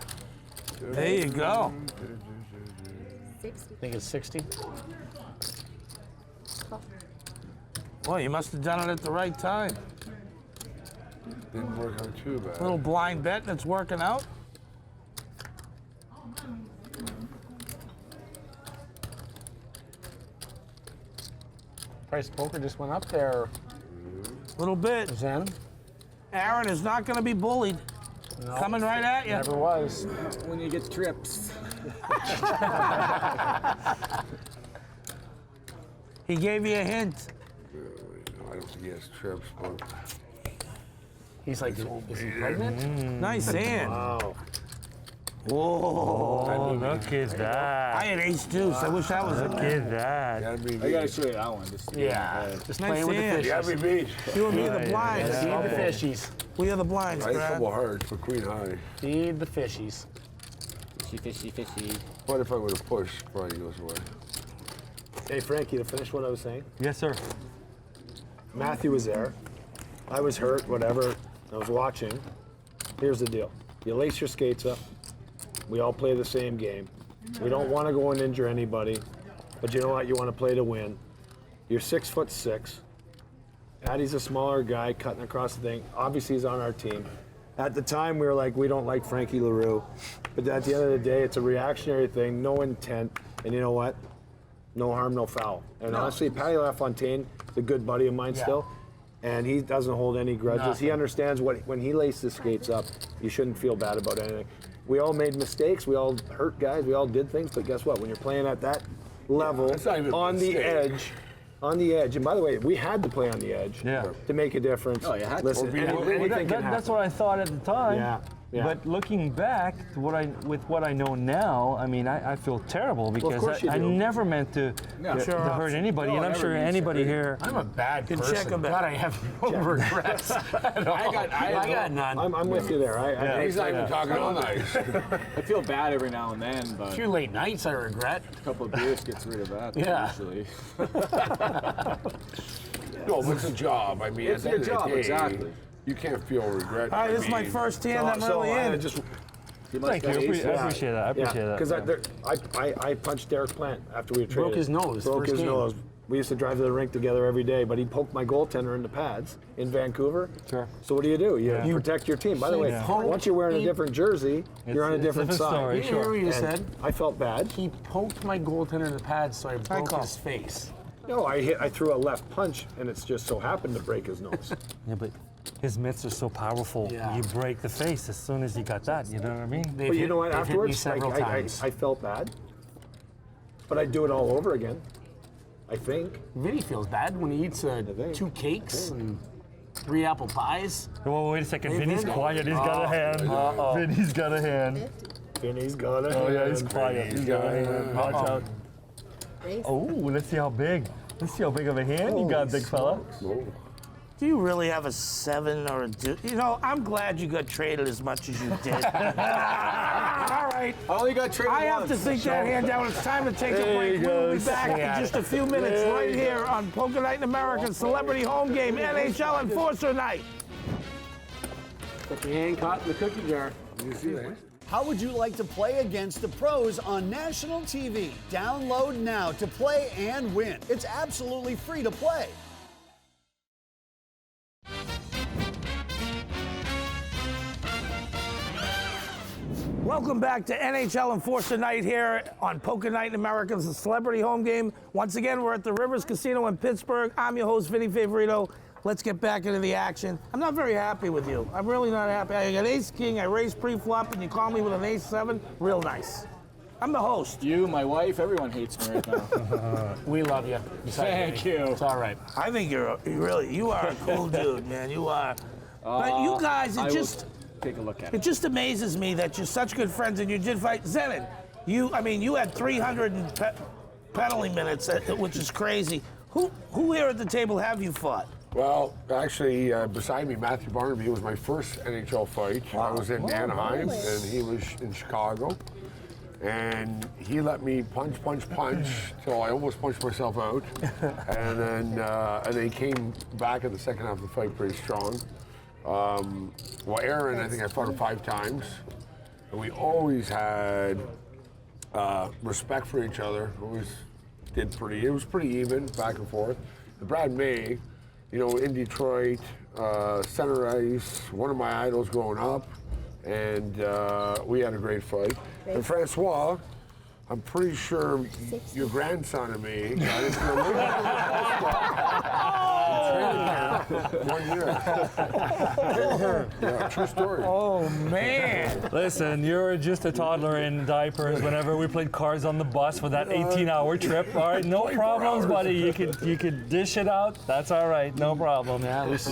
There you go. 60. Think it's 60? Boy, you must have done it at the right time. Didn't work out too bad. Little blind bet and it's working out. Price of poker just went up there. Little bit. Zen? Arron is not going to be bullied. No. Coming right at you. Never was. When you get trips. He gave you a hint. I don't think he has trips, but He's like, is he pregnant? Nice hand. Wow. Whoa. Oh, look at that. I had ace deuce. I wish that was a Look at that. gotta be I gotta show you that one. Just Yeah. Just Nice playing with the hand. fishes. gotta be beat. You and me are the Yeah, blinds. Feed the fishies. We are the blinds, I had a Brad. couple hearts for queen high. Feed the fishies. fishy. What if I would have pushed? Probably goes away. Hey, Frankie, to finish what I was saying, Yes, sir. Matthew was there. I was hurt, whatever. I was watching. Here's the deal. You lace your skates up. We all play the same game. We don't want to go and injure anybody, but you know what? You want to play to win. You're 6'6". Addie's a smaller guy cutting across the thing. Obviously, he's on our team. At the time, we were like, we don't like Frankie Leroux. But at the end of the day, it's a reactionary thing, no intent. And you know what? No harm, no foul. And honestly, Patty LaFontaine is a good buddy of mine still. And he doesn't hold any grudges. He understands when he laces his skates up, you shouldn't feel bad about anything. We all made mistakes. We all hurt guys. We all did things. But guess what? When you're playing at that level, on the edge, and by the way, we had to play on the edge to make a difference. Oh, you had to. Listen, anything can happen. That's what I thought at the time. Yeah. But looking back to with what I know now, I mean, I feel terrible because course you I do. never meant to hurt anybody, and I'm sure anybody here. I'm a bad Good person. check him Glad I have no regrets. I got none. I'm with you there. He's not even talking all night. I feel bad every now and then, but A few late nights I regret. a couple of beers gets rid of that. Yeah. Usually. No, but it's a job. I mean, It's at the end your of the job, day, exactly. You can't feel regret. All right, I this is my mean, first hand. I'm really in. Thank you. I appreciate that. I appreciate that. Because I punched Derek Plant after we were traded. Broke his nose, Broke first his game. nose. We used to drive to the rink together every day, but he poked my goaltender in the pads in Vancouver. Sure. So what do? You protect your team. By the way, once you're wearing a different jersey, you're on a different side. story, You hear what you And said? I felt bad. He poked my goaltender in the pads, so I broke call. his face. No, I threw a left punch, and it's just so happened to break his nose. Yeah, but his mitts are so powerful. Yeah. You break the face as soon as you got that. You know what I mean? But you know what? They've hit me Afterwards, several times. I felt bad, but I'd do it all over again. I think. Vinny feels bad when he eats 2 cakes and 3 apple pies. Well, wait a second. Hey, Vinny's Vinny. quiet. He's got a hand. Vinny's got a hand. Vinny's got it. Oh yeah, he's quiet. He's got a hand. Watch out. Ace. Oh, let's see how big. Let's see how big of a hand you got, big fella. Do you really have a 7 or a deuce? You know, I'm glad you got traded as much as you did. All right. I only got traded I have once. to think that hand down. It's time to take a break. We'll be back in just a few minutes right here on Poker Night in America Celebrity Home Game NHL Enforcer Night. Got your hand caught in the cookie jar. You see that? How would you like to play against the pros on national TV? Download now to play and win. It's absolutely free to play. Welcome back to NHL Enforcer Night here on Poker Night in America's Celebrity Home Game. Once again, we're at the Rivers Casino in Pittsburgh. I'm your host, Vinny Favorito. Let's get back into the action. I'm not very happy with you. I'm really not happy. I got ace king, I raised pre-flop, and you call me with an ace 7. Real nice. I'm the host. You, my wife, everyone hates me right now. We love you. Thank you. It's all right. I think you are a cool dude, man. You are. But you guys, take a look at It it. just amazes me that you're such good friends and you did fight Zenon. You had 300 penalty minutes, which is crazy. Who here at the table have you fought? Well, actually, beside me, Matthew Barnaby was my first NHL fight. I was in Anaheim, and he was in Chicago. And he let me punch till I almost punched myself out. And then he came back in the second half of the fight pretty strong. Well, Arron, I think I fought him 5 times. And we always had respect for each other. It was pretty even, back and forth. And Brad May, in Detroit, center ice, one of my idols growing up, and we had a great fight. And Francois, I'm pretty sure your grandson and me got into a little bit 1 year. Yeah, true story. Oh, man. Listen, you're just a toddler in diapers whenever we played cards on the bus for that 18-hour trip. All right, no problems, buddy. You could dish it out. That's all right, no problem. Yeah, at least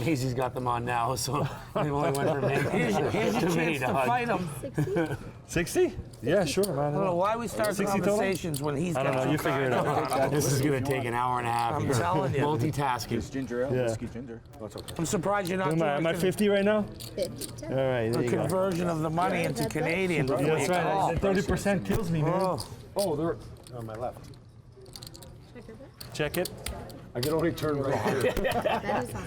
Maisie's got them on now, so we only went from Here's your chance to fight him. 60? Yeah, sure, man. I don't know why we start 60 conversations when he's got I don't know, you figure it out. This is going to take an hour and a half. I'm telling you. Multitasking. It's ginger ale, Yeah. whiskey ginger. That's okay. I'm surprised you're not Am I doing 50 right now? 50. All right, there the you go. conversion of the money into Canadian. Yeah, that's right. That 30% kills me, man. Oh, they're on my left. Check it. I can only turn right here.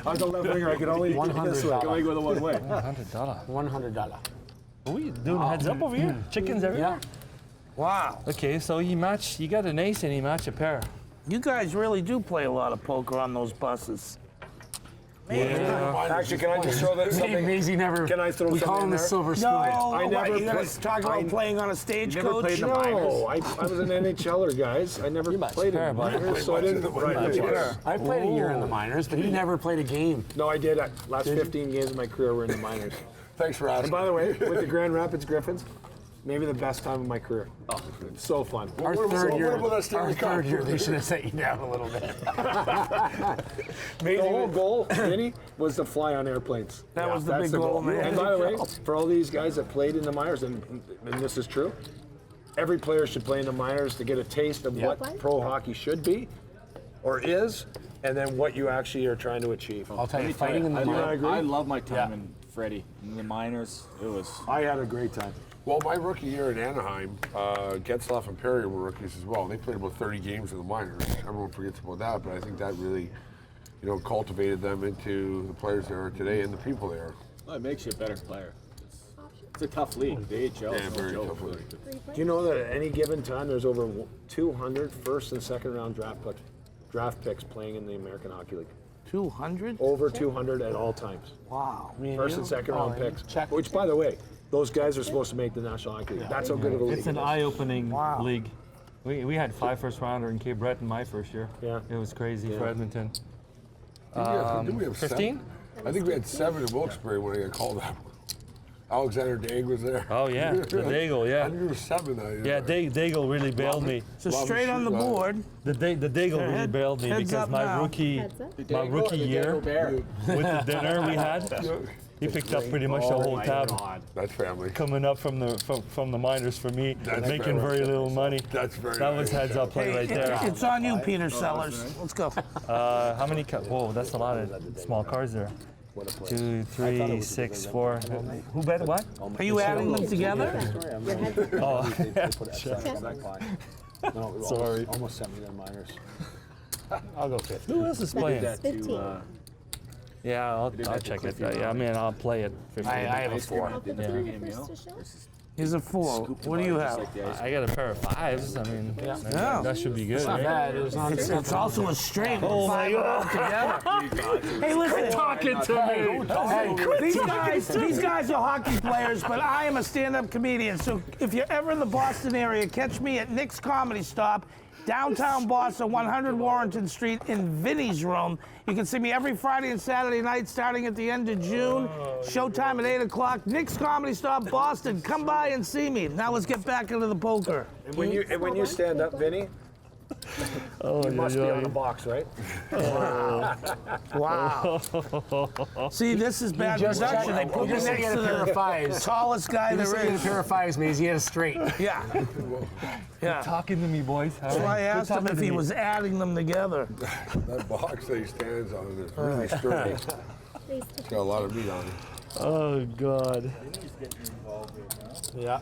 I was a left winger. I can only $100. this way. I can only go the one way. $100. $100. Are we doing heads up over here? Chickens everywhere? Yeah. Wow. Okay, so you got an ace and you match a pair. You guys really do play a lot of poker on those buses. Yeah. Actually, can I just throw that something? Maisie never. Can I throw we something call him in the there? silver spoon. No, I never you guys played- talk about I playing on a Never stagecoach. played in the minors. I was an NHLer, guys. I never played in the minors, so I didn't. I played a year in the minors, but he never played a game. No, I did. Last 15 games of my career were in the minors. Thanks for asking. And by the way, with the Grand Rapids Griffins, maybe the best time of my career. Oh, so fun. Our What third about that year, Stanley Cup? they should have set you down a little bit. The whole goal, Vinny, was to fly on airplanes. That was the That's big goal, man. And by the way, for all these guys that played in the minors, and this is true, every player should play in the minors to get a taste of what pro hockey should be or is, and then what you actually are trying to achieve. I'll tell you, fighting in the minors. I love my time in Freddie. In the minors, it was. I had a great time. Well, my rookie year in Anaheim, Getzlaff and Perry were rookies as well. They played about 30 games in the minors. Everyone forgets about that, but I think that really, cultivated them into the players they are today and the people they are. Well, it makes you a better player. It's a tough league. The AHL is very no tough joke. league. Do you know that at any given time there's over 200 first and second round draft picks playing in the American Hockey League? 200? Over 200 at all times. Wow. First and second round picks. Which, by the way, those guys are supposed to make the National Hockey League. That's how good of a league It's an it is. eye-opening league. We had 5 first-rounder in Cape Breton my first year. Yeah. It was crazy for Edmonton. Did we have 15? 7? I think we had 7 in Wilkes-Barre when I got called up. Alexander Daig was there. Oh, yeah, the Daigle, yeah. I think we were 7 that year. Yeah, Daigle really bailed me. So straight on the board. The Daigle really bailed me heads because up my now. rookie year with the dinner we had, he picked up pretty much the whole tab. That's family. Coming up from the minors for me, That's making fair. very little money. That's very That was nice. heads up play right there. It's on you, Peter Sellers. Let's go. How many? Whoa, that's a lot of small cards there. 2, 3, 6, 4. Who bet what? Are you adding them together? Oh, Sorry. Almost sent me to the minors. I'll go 50. who else is playing? 15. Yeah, I'll check it. Yeah, I mean, I'll play it. 15. I have a 4. Here's a 4. What do you have? I got a pair of 5s. I mean, that should be good. Not Right? bad. It was not It's also a straight. Oh my God! Hey, listen. Talking to me. These guys are hockey players, but I am a stand-up comedian. So if you're ever in the Boston area, catch me at Nick's Comedy Stop, downtown Boston, 100 Warrington Street in Vinny's room. You can see me every Friday and Saturday night starting at the end of June. Showtime at 8 o'clock. Nick's Comedy Stop, Boston. Come by and see me. Now let's get back into the poker. And when you stand up, Vinny, Oh, you must be on the box, right? Wow. See, this is bad production. They put me next to the tallest guy there He is. had a pair of fives, Maze. He had a straight. Yeah. Yeah. Talking to me, boys. So I asked him if he was adding them together. That box that he stands on is really sturdy. It's got a lot of meat on it. Oh, God. Yeah.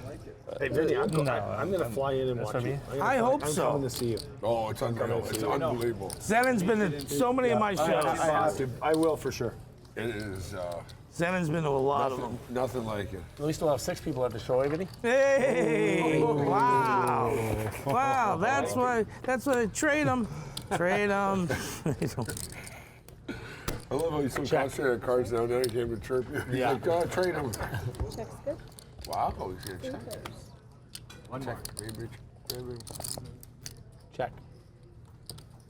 Hey, Vinny, I'm going to fly in and watch you. I hope I'm so. coming to see you. Oh, it's unreal. It's unbelievable. Zenon's been at so many of my shows. I have to. I will for sure. It is Zenon's been to a lot of them. nothing like it. At least we'll have 6 people at the show, Vinny. Hey! Wow! Wow! That's why trade them. Trade them. I love how he's so concentrated on cards down there. He came to chirp you. He's like, oh, trade him. Check's good. Wow, he's going to check. One more. Baby. Check.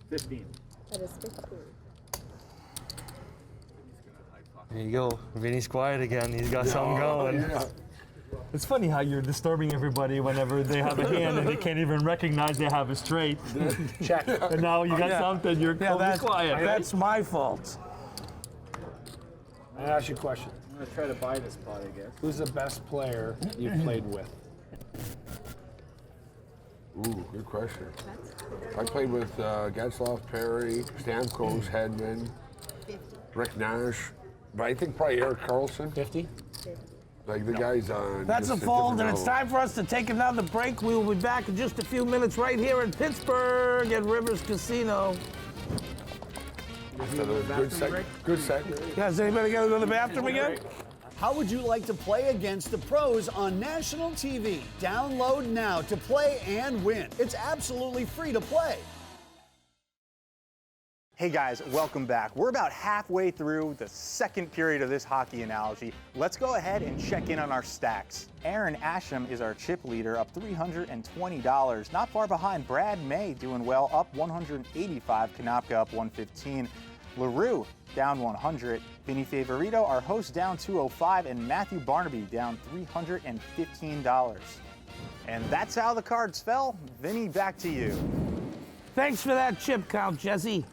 15. That is 15. There you go. Vinny's quiet again. He's got something going. Yeah. It's funny how you're disturbing everybody whenever they have a hand and they can't even recognize they have a straight. Check. And now you got something, you're totally quiet. That's my fault. I ask you a question. I'm going to try to buy this spot, I guess. Who's the best player you've played with? Ooh, good question. I played with Getzlaf, Perry, Stamkos, Hedman, Rick Nash, but I think probably Eric Carlson. 50? Like the guys on. That's a just fold, and different it's level. time for us to take another break. We will be back in just a few minutes right here in Pittsburgh at Rivers Casino. Good segment. Good segment. Yeah, is anybody going to go to the bathroom again? How would you like to play against the pros on national TV? Download now to play and win. It's absolutely free to play. Hey guys, welcome back. We're about halfway through the second period of this hockey analogy. Let's go ahead and check in on our stacks. Arron Asham is our chip leader, up $320. Not far behind Brad May, doing well, up $185. Konopka up $115. Leroux down $100. Vinny Favorito, our host, down $205, and Matthew Barnaby down $315. And that's how the cards fell. Vinny, back to you. Thanks for that chip count, Jesse.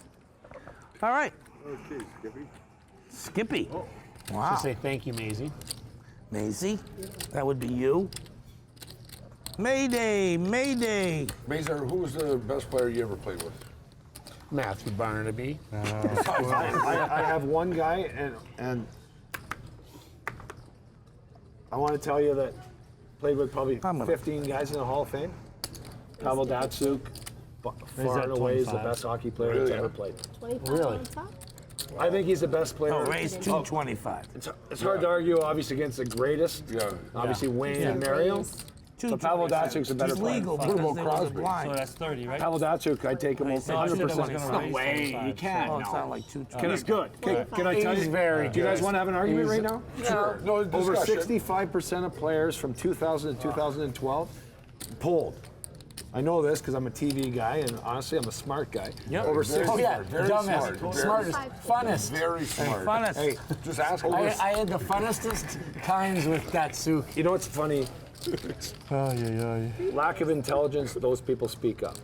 All right. Okay, Skippy. Skippy. Oh. Wow. Just say thank you, Maisie. Maisie, that would be you. Mayday, Mayday. Mazer, who was the best player you ever played with? Matthew Barnaby. I have one guy, and I want to tell you that played with probably 15 guys in the Hall of Fame. Pavel Datsyuk, far and away is the best hockey player that's ever played. 25 Really? on top? I think he's the best player. Oh, Ray's 225. It's hard to argue, obviously, against the greatest. Yeah. Obviously, Wayne and Mario. So Pavel Datsyuk's a better He's player. legal because there was a blind. So that's 30, right? Pavel Datsyuk, I take him over 100%. No way, you can't. Oh, it's not like 225. He's good. Can I tell He's you? very Do you guys want to have an argument right now? Sure. No, Over discussion. 65% of players from 2000 to 2012 polled. I know this because I'm a TV guy, and honestly, I'm a smart guy. Yep. Over Very 60. Oh yeah, smart, very dumbest, smart, smartest, funnest. Very smart. Funnest. Hey, Just ask him. I had the funnestest times with Datsyuk. you know what's funny? Oh. Lack of intelligence, those people speak up.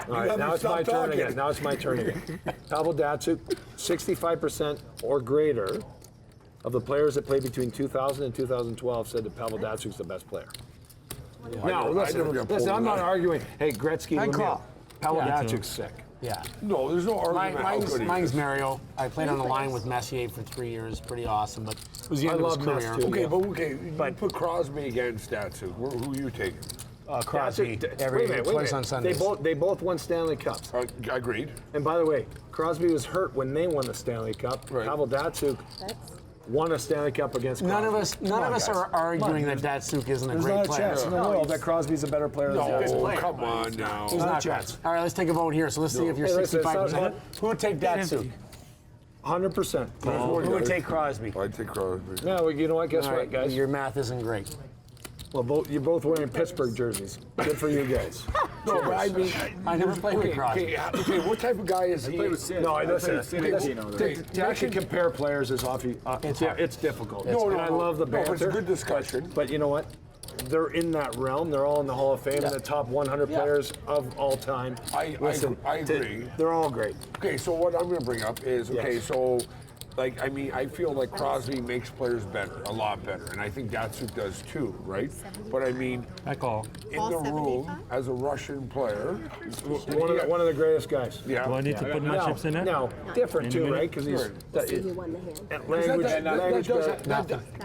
All right, haven't now it's my stopped turn talking. again. Now it's my turn again. Pavel Datsyuk, 65% or greater of the players that played between 2000 and 2012 said that Pavel Datsyuk's the best player. Now, listen, I'm not arguing. Hey, Gretzky, I Lemieux, call. Pavel Yeah, Datsyuk's sick. Yeah. No, there's no argument. how good he Mine's is. Mario. I played on the line with Messier for 3 years. Pretty awesome, but it was the I end of his love Mess, career. too. Okay, you put Crosby against Datsyuk. Who are you taking? Crosby. Datsyuk- wait a minute. Twice on Sundays. They both won Stanley Cups. Agreed. And by the way, Crosby was hurt when they won the Stanley Cup. Right. Pavel Datsyuk won a Stanley Cup against Crosby. None of us are arguing that Datsyuk isn't a There's great not a player. chance in the world that Crosby's a better player than Datsyuk. No, come on now. There's not a chance. All right, let's take a vote here. So let's see if you're Hey, listen, it's not 65%. Who would take Datsyuk? 100%. Who would take Crosby? I'd take Crosby. Yeah, well, you know what? Guess All what, right, guys? your math isn't great. Well, you're both wearing Pittsburgh jerseys. Good for you guys. No, but I mean, I never played with Crosby. Okay, what type of guy is he? No, to actually compare players is awfully, it's difficult. No, And I love the no, but banter. it's a good discussion. But you know what? they're in that realm. They're all in the Hall of Fame and the top 100 players of all time. I agree. They're all great. Okay, so what I'm going to bring up is, so, like, I mean, I feel like Crosby makes players better, a lot better, and I think Datsuk does too, right? But I mean, in the room, as a Russian player, one of the greatest guys. Yeah. Do I need to put my chips in it? No, different too, right? Because he's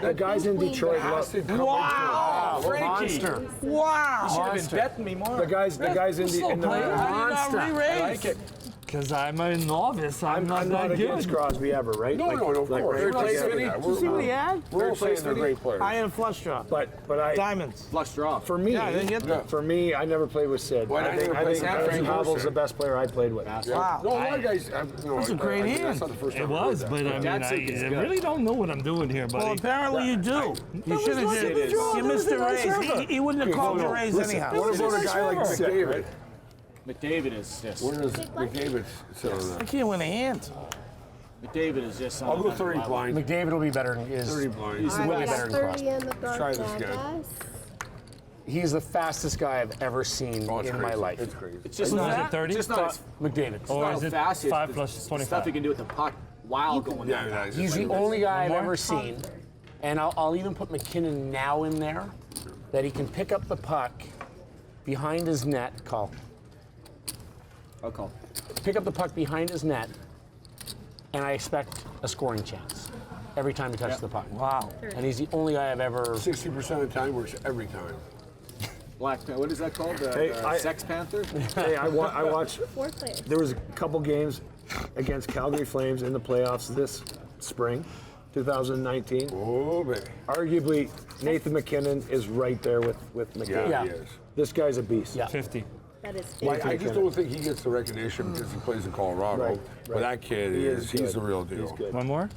the guys in Detroit. Wow, monster. Wow. You should have been betting me more. The guys in the monster. I like it. Because I'm a novice. I'm not against Crosby ever, right? No, of course. Did you see what he had? We're all saying they're great players. Iron flush draw. But I Diamonds. Flush draw. For me, I didn't get that. For me, I never played with Sid. I think Havel's the best player I played with. Wow. No, a lot of guys. That's a great hand. It was, but I really don't know what I'm doing here, buddy. Well, apparently you do. You should have did. You missed the raise. He wouldn't have called the raise anyhow. What about a guy like McDavid? McDavid is just. Where does McDavid sit on that? I can't win a hand. McDavid is just. I'll go 30 blind. McDavid will be better than 30 blind. He's way better than Crosby. Let's try this again. He's the fastest guy I've ever seen in my life. It's crazy. It's just Is not. it 30? Just not. McDavid. Or Not is it fast. 5 it's plus the 25? Stuff you can do with the puck while going down. Yeah, He's the only guy I've ever seen, and I'll even put McKinnon now in there, that he can pick up the puck behind his net. I'll call. Pick up the puck behind his net, and I expect a scoring chance every time he touches the puck. Wow. And he's the only guy I've ever. 60% of the time works every time. Black. What is that called? Sex Panther. Hey, I watched. There was a couple games against Calgary Flames in the playoffs this spring, 2019. Oh, baby. Arguably, Nathan McKinnon is right there with McDavid. Yeah, he is. This guy's a beast. Yeah. 50. That is Like, I just don't think he gets the recognition because he plays in Colorado. Right. But that kid he's the real deal. He's good. One more?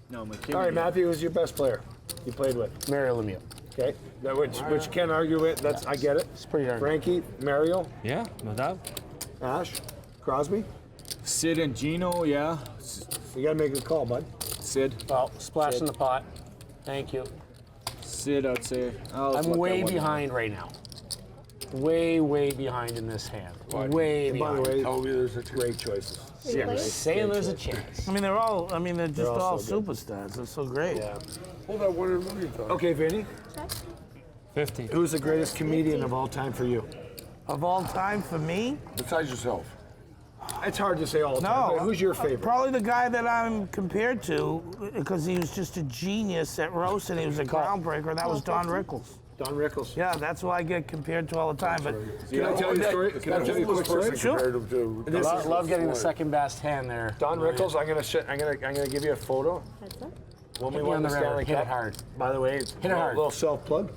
No, McKinnon. All right, Matthew, who's your best player you played with? Mario Lemieux. Okay, which can't argue with. That's I get it. It's pretty darn. Frankie, Mario, Yeah, no doubt. Ash, Crosby. Sid and Gino, yeah. You gotta make a call, bud. Sid. Well, splash in the pot. Thank you. Sid, I'd say. I'm way behind right now. Way behind in this hand. Way behind. By the way, Tell me there's a great choices. Yeah, saying there's a chance. I mean, they're just all all so superstars. They're so great. Yeah. Hold on, what are we talking? Okay, Vinny. 50. Who's the greatest comedian of all time for you? Of all time for me? Besides yourself. It's hard to say all the time. But who's your favorite? Probably the guy that I'm compared to, because he was just a genius at roast and he was a groundbreaker. That was Don Rickles. Don Rickles. Yeah, that's who I get compared to all the time. But Can I tell you a story? Can I tell you a quick story? Sure. Love getting the second best hand there. Don Rickles. I'm gonna give you a photo. When we won the Stanley Cup. Hit it hard. By the way, Hit it hard. little self plug.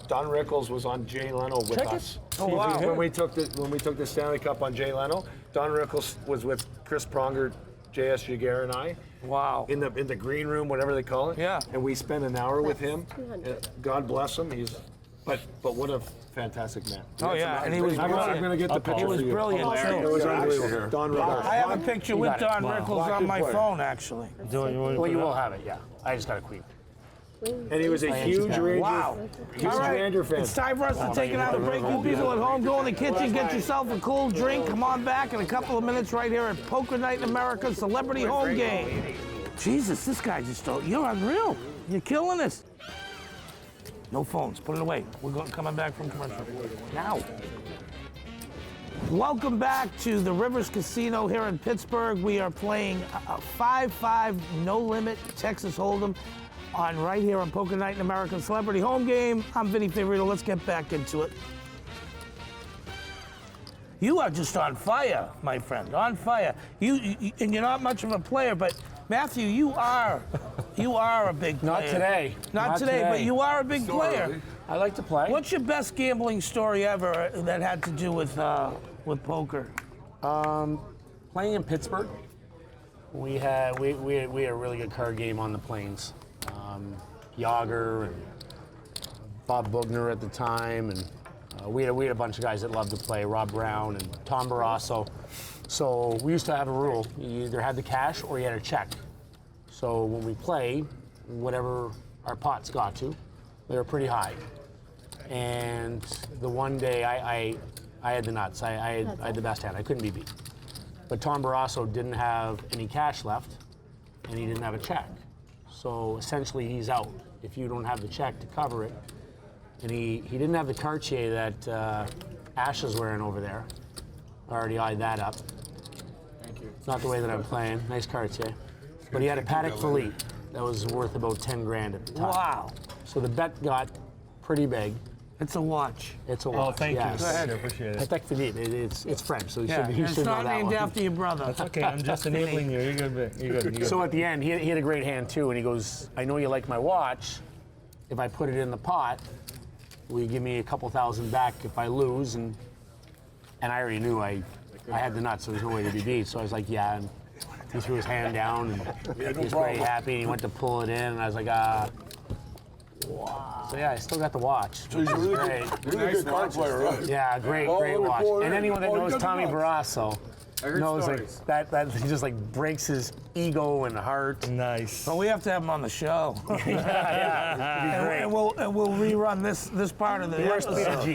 Don Rickles was on Jay Leno with Check us. it. Oh, wow. When we took the Stanley Cup on Jay Leno, Don Rickles was with Chris Pronger, J.S. Jaguar, and I. Wow. In the green room, whatever they call it. Yeah. And we spent an hour with him. God bless him. But what a fantastic man. Oh yeah, and he was I'm brilliant. gonna get the picture. He was for you. brilliant It was too. unbelievable. Don Rickles. I have a picture with Don Rickles on my phone actually. Well, you will have it, yeah. I just got a queen. And he was a huge Ranger. Wow. Huge Ranger fan. It's time for us to take it out of break. You people at home, go in the kitchen, get yourself a cool drink. Come on back in a couple of minutes right here at Poker Night in America Celebrity Home Game. Jesus, this guy just you're unreal. You're killing this. No phones. Put it away. We're coming back from commercial now. Welcome back to the Rivers Casino here in Pittsburgh. We are playing a 5-5 no limit Texas Hold'em on right here on Poker Night in American Celebrity Home Game. I'm Vinny Favorito. Let's get back into it. You are just on fire, my friend. On fire. You and you're not much of a player, but Matthew, you are a big player. Not today. Not today, but you are a big player. I like to play. What's your best gambling story ever that had to do with poker? Playing in Pittsburgh, we had a really good card game on the plains. Yager and Bob Bugner at the time, and we had a bunch of guys that loved to play. Rob Brown and Tom Barrasso. So we used to have a rule: you either had the cash or you had a check. So when we played, whatever our pots got to, They were pretty high. And the one day I had the nuts. I had the best hand. I couldn't be beat. But Tom Barrasso didn't have any cash left, and he didn't have a check. So essentially, he's out if you don't have the check to cover it. And he didn't have the Cartier that Ash is wearing over there. I already eyed that up. Thank you. Not the way that I'm playing. Nice Cartier. But he had a Patek Philippe that was worth about 10 grand at the time. Wow. So the bet got pretty big. It's a watch. It's a watch. Oh, thank yes. you. Go ahead. I appreciate it. Patek Philippe. It's French, so you Yeah, should it's know not that named one. after your brother. That's okay. I'm just enabling you. You're good. You're good. So at the end, he had a great hand too, and he goes, "I know you like my watch. If I put it in the pot, will you give me a couple thousand back if I lose?" And I already knew I had the nuts, so there's no way to be beat. So I was like, "Yeah." And he threw his hand down, and he was very happy. And he went to pull it in, and I was like, Wow. So yeah, I still got the watch. So he's a really good card player, right? Yeah, great watch. And anyone that knows Tommy Barrasso knows that he just like breaks his ego and heart. Nice. Well, we have to have him on the show. Yeah, and we'll rerun this part of the episode.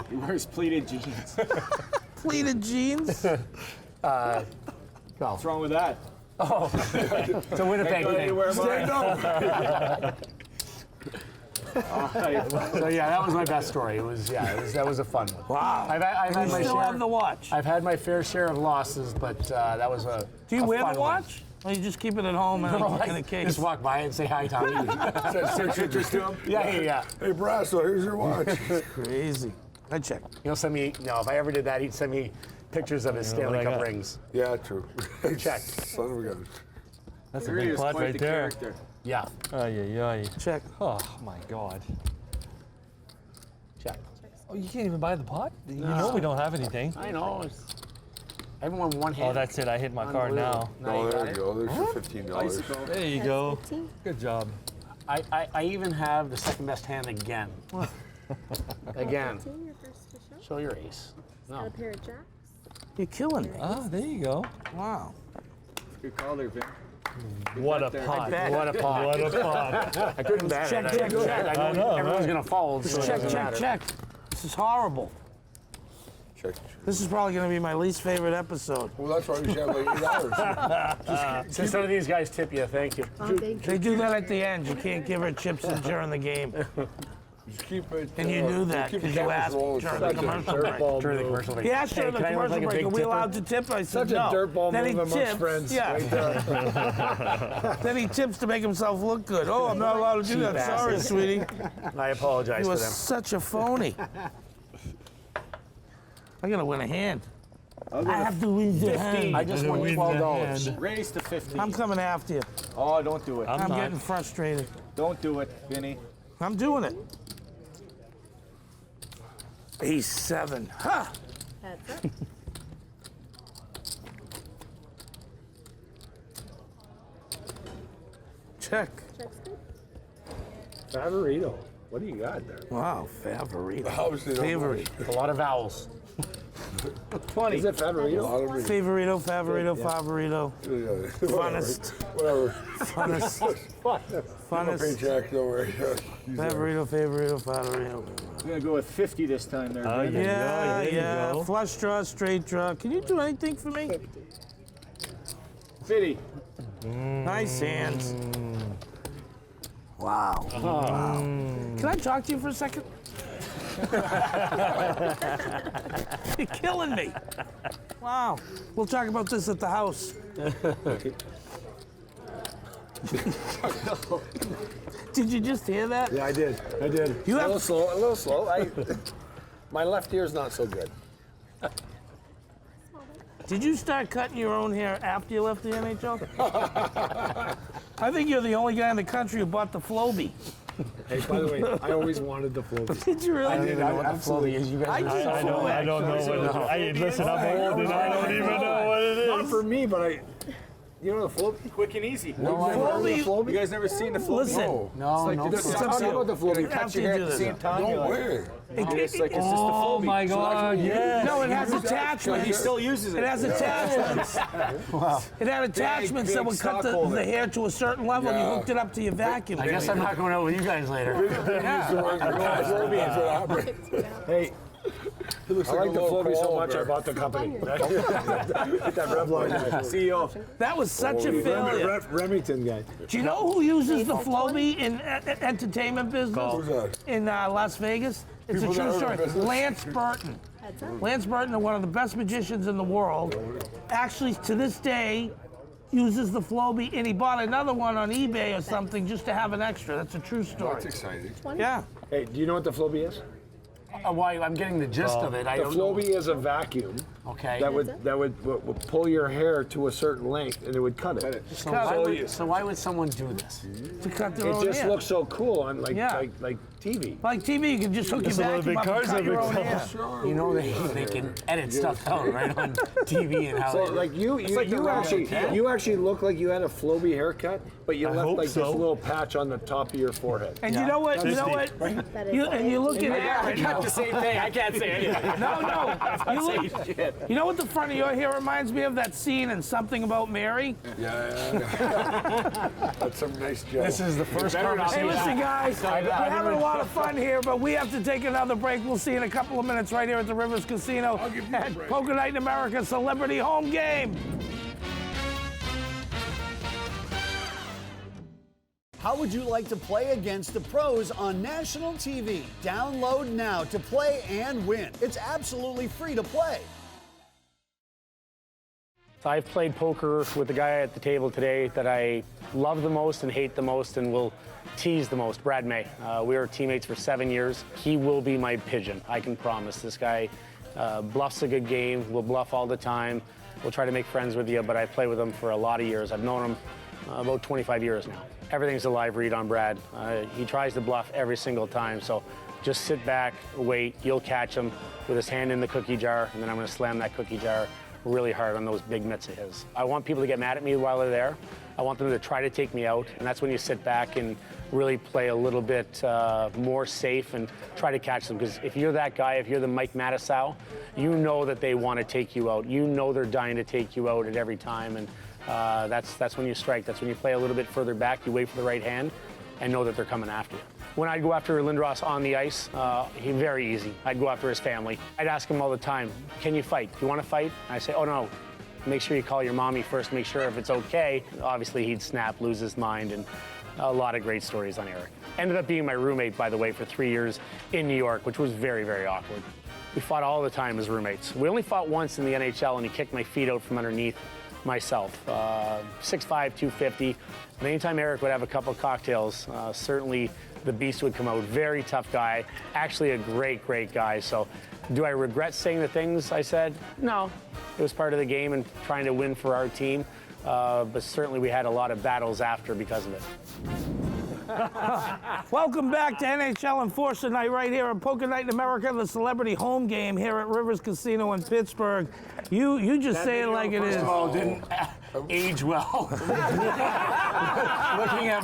He wears pleated jeans. Pleated jeans? What's wrong with that? Oh, it's a Winnipeg thing. Stand up. So yeah, that was my best story. That was a fun one. Wow. I've had my still share. have the watch. I've had my fair share of losses, but that was a. Do you wear fun the watch? Or you just keep it at home in a case? Just walk by and say hi, Tommy. Send pictures to him. Yeah. Hey, Brasso, here's your watch. Crazy. I check. He'll send me. If I ever did that, he'd send me pictures of his Stanley Cup rings. Yeah, true. Check. Son of a gun. That's a big pot right there. Yeah. Check. Oh my God. Check. Oh, you can't even buy the pot? You know we don't have anything. I know. Everyone one hand. Oh, that's it. I hit my card now. No, there you go. There's your $15. There you go. Good job. I even have the second best hand again. Again. Your first to show? Show your ace. Got a pair of jacks. You're killing me. Ah, there you go. Wow. Good call there, Vin. What a pot. What a pot. What a pot. I couldn't bet Check, it. check, check. I know everyone's going to fold. So Check. This is horrible. Check. This is probably going to be my least favorite episode. Well, that's why we should have like $8. Since some of these guys tip you, thank you. They do that at the end. You can't give her chips during the game. Just keep it. And you knew that keep because the you cameras asked rolling. during the commercial break. During the commercial break. He asked during the Can I look commercial like a break, big are we tipper? allowed to tip? I said Such no. a dirtball Then he move amongst tips. friends. Yeah. Right there. Then he tips to make himself look good. Oh, I'm not allowed to do that. Sorry, sweetie. I apologize You for were them. such a phony. I gotta win a hand. I have to win the hand. I just won $12. Raise to 15. I'm coming after you. Oh, don't do it. I'm getting frustrated. Don't do it, Vinny. I'm doing it. Ace 7. Ha! Heads up. Check. Check's good. Favorito. What do you got there? Wow, favorite. Obviously, not Favorite. A lot of vowels. 20. Is it Favorito? Favorito, favorito. Funnest. Whatever. Funnest. Funnest. Jack, don't worry. Favorito. I'm going to go with 50 this time there, Vin. Yeah. Flush draw, straight draw. Can you do anything for me? 50. Nice hands. Wow. Can I talk to you for a second? You're killing me. Wow. We'll talk about this at the house. Did you just hear that? Yeah, I did. You a have little slow. My left ear's not so good. Did you start cutting your own hair after you left the NHL? I think you're the only guy in the country who bought the Flowbee. Hey, by the way, I always wanted the flow. Did you really? I don't even know what the Flowbee is. You guys I don't know what it is. Listen, I'm old and I don't even know what it is. Not for me, but You know the Floby? Quick and easy. No, I've heard of the Floby. You guys never seen the Floby? Listen. No, no. Tell me about the Floby. You cut your hair at the same time. No way. It's like, it's just the Floby. Oh my God, yes. No, it has attachments. He still uses it. It has attachments. Wow. It had attachments that would cut the hair to a certain level, and you hooked it up to your vacuum. I guess I'm not going out with you guys later. Hey. I like the Floby so much, I bought the company. Get that Revlon guy. CEO. That was such a failure. Remington guy. Do you know who uses the Floby in entertainment business? Who's that? In Las Vegas? It's People a true that are in story. business? Lance Burton. Lance Burton is one of the best magicians in the world. Actually, to this day, uses the Floby, and he bought another one on eBay or something just to have an extra. That's a true story. That's exciting. Yeah. Hey, do you know what the Floby is? Why? I'm getting the gist of it. I The don't know. Floby is a vacuum Okay. that would pull your hair to a certain length and it would cut it. So why would someone do this? To cut their It own just hair. looks so cool on like TV. Like TV, you can just hook your vacuum up and cut your own hair. You know they can edit stuff out right on TV and how. So like you actually look like you had a Floby haircut, but you left like this little patch on the top of your forehead. And you know what? You know what? You look at Aaron. I got the same thing. I can't say anything. No. You know what the front of your hair reminds me of? That scene in Something About Mary? Yeah. That's some nice joke. This is the first Hey, conversation. listen, guys. We're having a lot of fun here, but we have to take another break. We'll see you in a couple of minutes right here at the Rivers Casino at Poker Night in America Celebrity Home Game. How would you like to play against the pros on national TV? Download now to play and win. It's absolutely free to play. So I've played poker with the guy at the table today that I love the most and hate the most and will tease the most, Brad May. We were teammates for 7 years. He will be my pigeon, I can promise. This guy bluffs a good game, will bluff all the time. We'll try to make friends with you, but I've played with him for a lot of years. I've known him about 25 years now. Everything's a live read on Brad. He tries to bluff every single time, so just sit back, wait, you'll catch him with his hand in the cookie jar, and then I'm gonna slam that cookie jar really hard on those big mitts of his. I want people to get mad at me while they're there. I want them to try to take me out, and that's when you sit back and really play a little bit more safe and try to catch them. Because if you're that guy, if you're the Mike Matisow, you know that they want to take you out. You know they're dying to take you out at every time, and that's when you strike. That's when you play a little bit further back, you wait for the right hand, and know that they're coming after you. When I'd go after Lindros on the ice, he's very easy. I'd go after his family. I'd ask him all the time, can you fight? Do you want to fight? And I say, oh no, make sure you call your mommy first, make sure if it's okay. Obviously he'd snap, lose his mind, and a lot of great stories on Eric. Ended up being my roommate, by the way, for 3 years in New York, which was very, very awkward. We fought all the time as roommates. We only fought once in the NHL, and he kicked my feet out from underneath myself. 6'5", 250. But anytime Eric would have a couple cocktails, certainly the beast would come out. Very tough guy. Actually a great, great guy. So do I regret saying the things I said? No. It was part of the game and trying to win for our team. But certainly we had a lot of battles after because of it. Welcome back to NHL Enforcer Night right here at Poker Night in America, the celebrity home game here at Rivers Casino in Pittsburgh. You just say it like it is. First of all, didn't age well. Looking at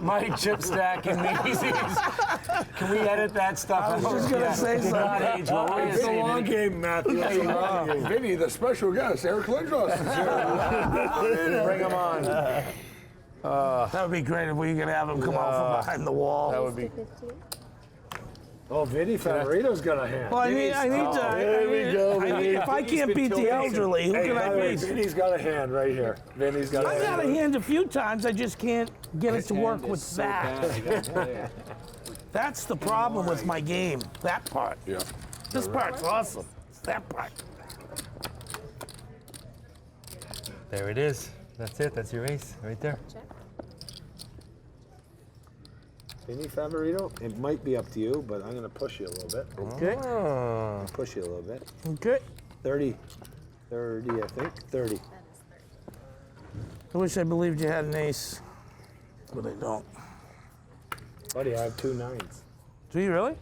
my chip stack in Macy's. Can we edit that stuff? I was just going to say Did not age well. What are you It's a saying, long Vinny? game, Matthew. It's a long game. Vinny, the special guest, Eric Lindros is here. Bring him on. That would be great if we could have him come out from behind the wall. That would be. Oh, Vinny Favorito's got a hand. Well, I need to. If I can't beat the elderly, who can I beat? Vinny's got a hand right here. Vinny's got a hand. I've got a hand a few times. I just can't get it to work with that. That's the problem with my game. That part. Yeah. This part's awesome. It's that part. There it is. That's it. That's your ace right there. Vinny Favorito, it might be up to you, but I'm going to push you a little bit. Okay. I'll push you a little bit. Okay. 30, I think. 30. I wish I believed you had an ace, but I don't. Buddy, I have 2 9s. Do you really?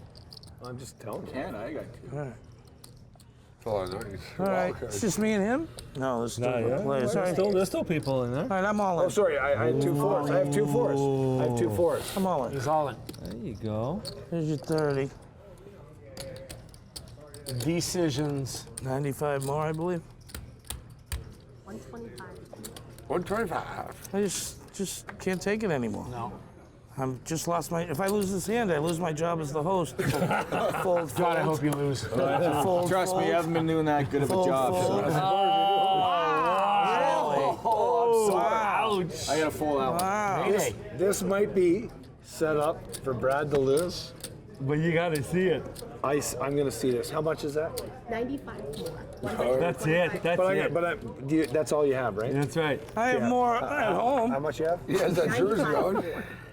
I'm just telling you. I got 2. All right. It's all nice. All right, it's just me and him? No, there's still players. All right. There's still people in there. All right, I'm all in. Oh, sorry, I had 2 fours. I have 2 fours. I have 2 fours. I'm all in. He's all in. There you go. Here's your 30. Decisions. 95 more, I believe. 125. 125. I just can't take it anymore. No. I'm just lost my. If I lose this hand, I lose my job as the host. Fold. God, I hope you lose. Fold, Trust me, you haven't been doing that good of a Fold, job. fold. So. Ouch. I got to fold out. Wow. This might be set up for Brad to lose. But you got to see it. I'm going to see this. How much is that? 95 more. That's it. That's it. That's all you have, right? That's right. I have more at home. How much you have? He has that jersey on.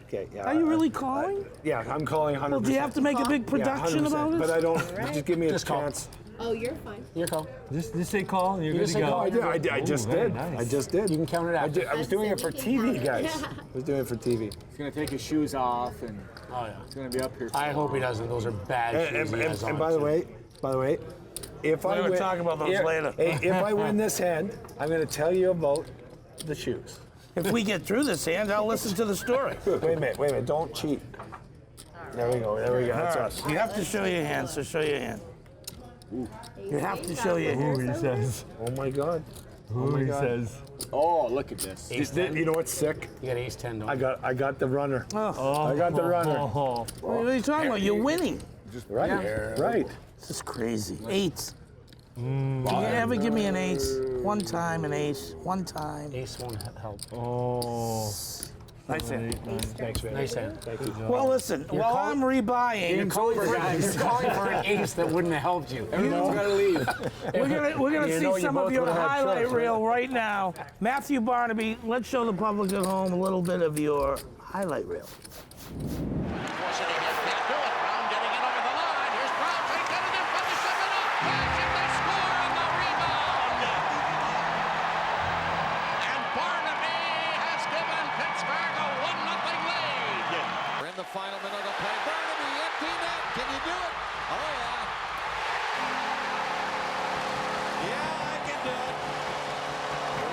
Okay, yeah. Are you really calling? Yeah, I'm calling 100%. Well, do you have to make a big production about it? But I don't. Just give me a chance. Oh, you're fine. Your call. Just say call. And you're good just to say go. call. I just did. Nice. I just did. You can count it out. I was doing it for TV, guys. I was doing it for TV. He's going to take his shoes off and he's going to be up here. I hope he doesn't. Those are bad shoes he has on. And by the way, if I We're win, talk about those later. If I win this hand, I'm going to tell you about the shoes. If we get through this hand, I'll listen to the story. Wait a minute. Don't cheat. There we go. That's us. You have to show your hand, so show your hand. You have to show your hand. He says. Oh my God. He says. Oh, look at this. You know what's sick? You got ace 10, don't I got the runner. Oh. I got the runner. What are you talking about? You're winning. Right. This is crazy. Eights. Can you ever give me an ace? One time an ace. One time. Ace won't help. Oh. Nice hand. Thanks, man. Nice hand. Thank you. Well, listen, while I'm rebuying, You're calling for an ace that wouldn't have helped you. Everyone's got to leave. we're gonna You see know you some of both your would've had highlight trust, right? reel right now. Matthew Barnaby, let's show the public at home a little bit of your highlight reel. The final minute of play. Barnaby, empty net. Can you do it? Oh, yeah. Yeah, I can do it.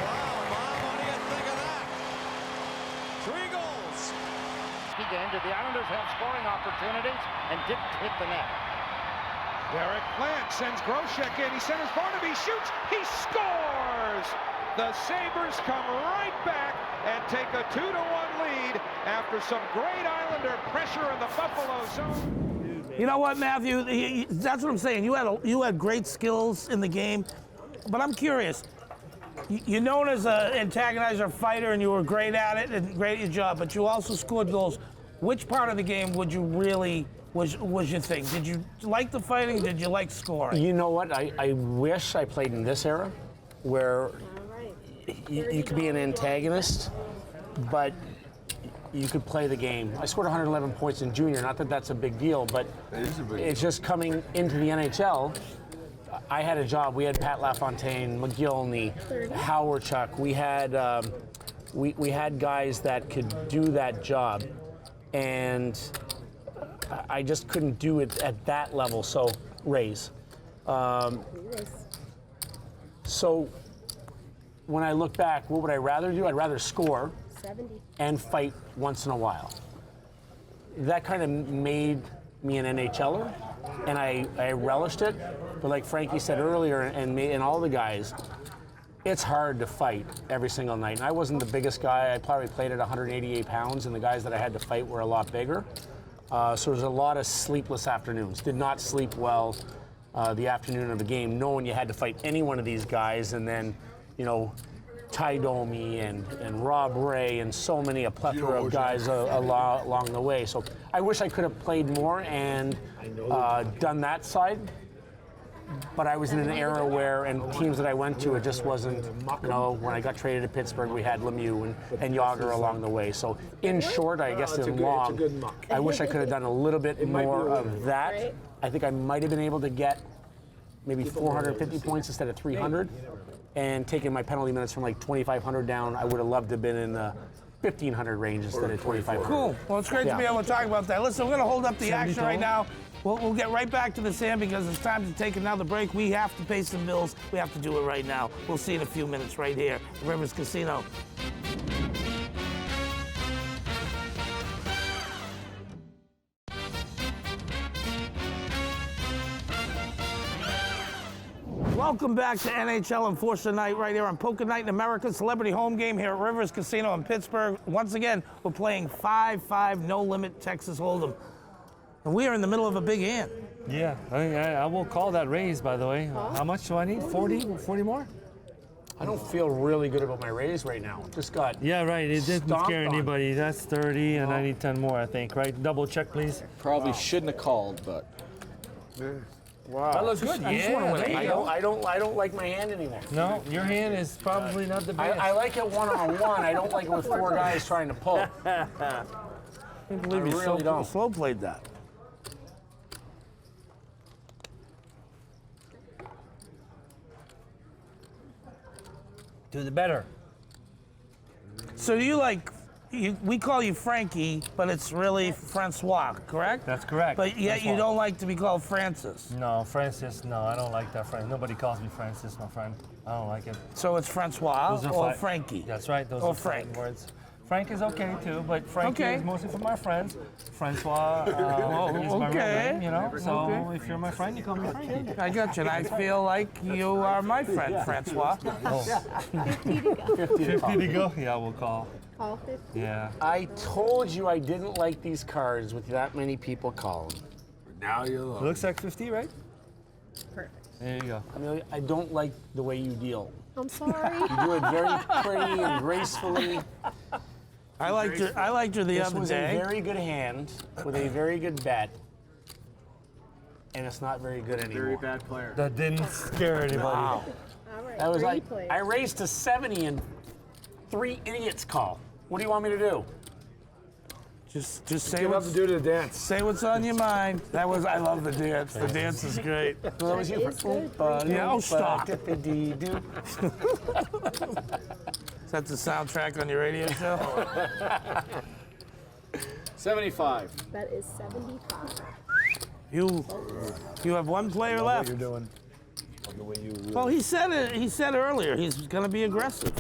Wow, Mom, what do you think of that? 3 goals. Game. Did the Islanders have scoring opportunities and didn't hit the net? Derek Plant sends Groshek in. He centers Barnaby, shoots, he scores! The Sabres come right back and take a 2-1 lead after some great Islander pressure in the Buffalo zone. You know what, Matthew? That's what I'm saying. You had great skills in the game, but I'm curious. You're known as an antagonizer, fighter, and you were great at it and great at your job. But you also scored goals. Which part of the game would you really was your thing? Did you like the fighting? Did you like scoring? You know what? I wish I played in this era, where you could be an antagonist, but you could play the game. I scored 111 points in junior. Not that that's a big deal, but it's just coming into the NHL. I had a job. We had Pat LaFontaine, McGillney, Howardchuk. We had we had guys that could do that job, and I just couldn't do it at that level. So raise. So when I look back, what would I rather do? I'd rather score 70. and fight once in a while. That kind of made me an NHLer, and I relished it. But like Frankie said earlier, and all the guys, it's hard to fight every single night. And I wasn't the biggest guy. I probably played at 188 pounds, and the guys that I had to fight were a lot bigger. So there was a lot of sleepless afternoons. Did not sleep well the afternoon of the game, knowing you had to fight any one of these guys, and then, you know, Ty Domi and Rob Ray and so many, a plethora of guys along the way. So I wish I could have played more and done that side. But I was in an era where, and teams that I went to, it just wasn't, you know, when I got traded to Pittsburgh, we had Lemieux and Yager along the way. So in short, I guess in long, I wish I could have done a little bit more of that. I think I might have been able to get maybe 450 points instead of 300. And taking my penalty minutes from like 2,500 down, I would have loved to have been in the 1,500 range instead of 2,500. Cool. Well, it's great to be able to talk about that. Listen, we're going to hold up the action right now. We'll get right back to this hand because it's time to take another break. We have to pay some bills. We have to do it right now. We'll see you in a few minutes right here at Rivers Casino. Welcome back to NHL Enforcer Night right here on Poker Night in America, celebrity home game here at Rivers Casino in Pittsburgh. Once again, we're playing 5-5 no-limit Texas Hold'em. And we are in the middle of a big hand. Yeah, I will call that raise, by the way. How much do I need? 40 more? I don't feel really good about my raise right now. Just got Yeah, right. It didn't stomped scare on. anybody. That's 30, and I need 10 more, I think, right? Double check, please. Probably shouldn't have called, but. Wow. That looks good. I just wanna win. there you I go. don't like my hand anymore. No, your hand is probably not the best. I like it one-on-one. I don't like it with four guys trying to pull. I can't believe you really don't. slow played that. Do the better. So you like, we call you Frankie, but it's really Francois, correct? That's correct. But yet you Francois. don't like to be called Francis. No, Francis, no, I don't like that, friend. Nobody calls me Francis, my friend. I don't like it. So it's Francois Those are or fi- Frankie? That's right, those Or are fighting Frank. words. Frank is okay too, but Frankie Okay. is mostly for my friends. Francois is my real okay. name, you know? So Okay. if you're my friend, you call me Frankie. I got you, and I feel like you are my friend, Francois. Oh. 50 to go? Yeah, we'll call. All 50. Yeah. I told you I didn't like these cards with that many people calling. Now you love Looks like 50, right? Perfect. There you go. I don't like the way you deal. I'm sorry. You do it very pretty and gracefully. I liked her the This other was day. a very good hand with a very good bet, and it's not very good anymore. Very bad player. That didn't scare anybody. Wow. All right. That was three like, plays. I raised to 70 and 3 idiots call. What do you want me to do? Just say Give up what's, and do the dance. say what's on your mind. I love the dance. The dance is great. So that was you is good. Yeah, oh, stop. Is Is that the soundtrack on your radio show? 75. That is 75. You have one player What left. you're doing. The way you Well, he said it. He said earlier he's going to be aggressive.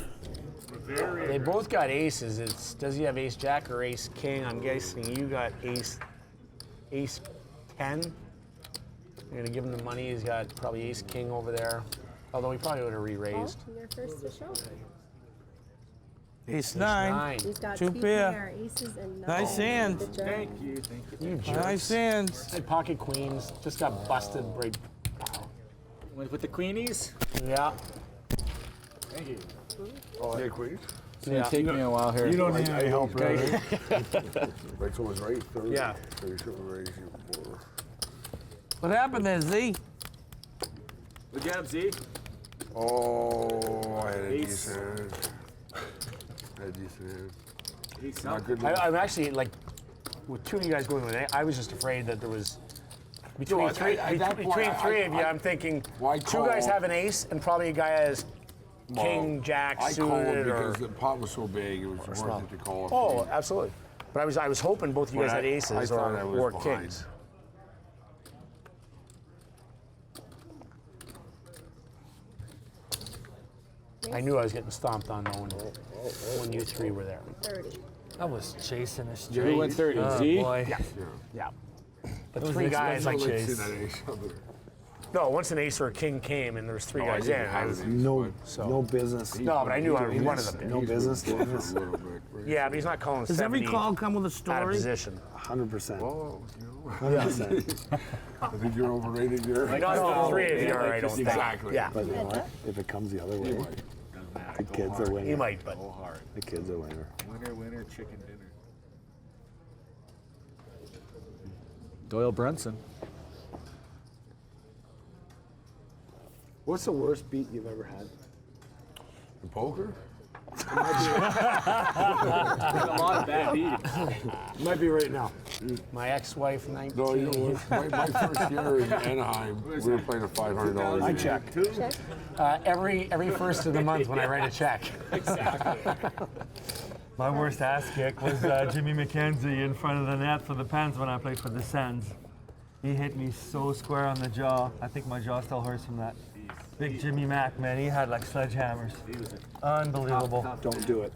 They both got aces. Does he have ace jack or ace king? I'm guessing you got ace 10. You're gonna give him the money. He's got probably ace king over there. Although he probably would have re-raised. Oh, you're first to show. Ace nine. Nine. He's got Two two pair. pair aces and Nice hand. Good job. Thank you. You jerks. Nice hands. Hey, pocket queens just got busted right. With the queenies? Yeah. Thank you. Yeah, Queens. It's going to take me a while here. You don't need any help, right? Rachel was right. 30. Yeah. So you shouldn't raise you before. What happened there, Z? Good job, Z. Oh, I had a Ace. decent hand. I had a decent hand. Ace Not up. good. I'm actually like, with two of you guys going with it, I was just afraid that there was between No, three at that point, between three of you. I- I'm thinking Why two guys call? have an ace and probably a guy has king, jack I called suited or. because the pot was so big, it was worth small. it to call. Oh, absolutely. But I was hoping both of you But guys had I aces thought I was or behind. kings. I knew I was getting stomped on though when you three were there. 30. I was chasing a You straight. went 30. Oh, Z? boy. Yeah. But It was three an guys like expensive See chase. that ace up there. no, once an ace or a king came and there was three Oh, I guys didn't in. have I was, an ace, No, but no business. no, but I knew I he's- wanted them. No business he's doing this. a little bit, right? Yeah, but he's not calling Does 70 every call come with a out of story? position. 100%. Oh, you know. 100%. I think you're overrated here. Not all three of you are, I don't think. Exactly. Yeah, But you know what? If it comes the other way, the kid's a winner. you might, but The kid's a winner. Winner, winner, chicken dinner. Doyle Brunson. What's the worst beat you've ever had? In poker? A lot of bad beatings. Might be right now. my ex-wife, 19. No, you know, my first year in Anaheim, we were playing a $500 I game. check. Check. Every first of the month when I write a check. My worst ass kick was Jimmy McKenzie in front of the net for the Pens when I played for the Sens. He hit me so square on the jaw. I think my jaw still hurts from that. Big Jimmy Mack, man, he had like sledgehammers. Unbelievable. Don't do it.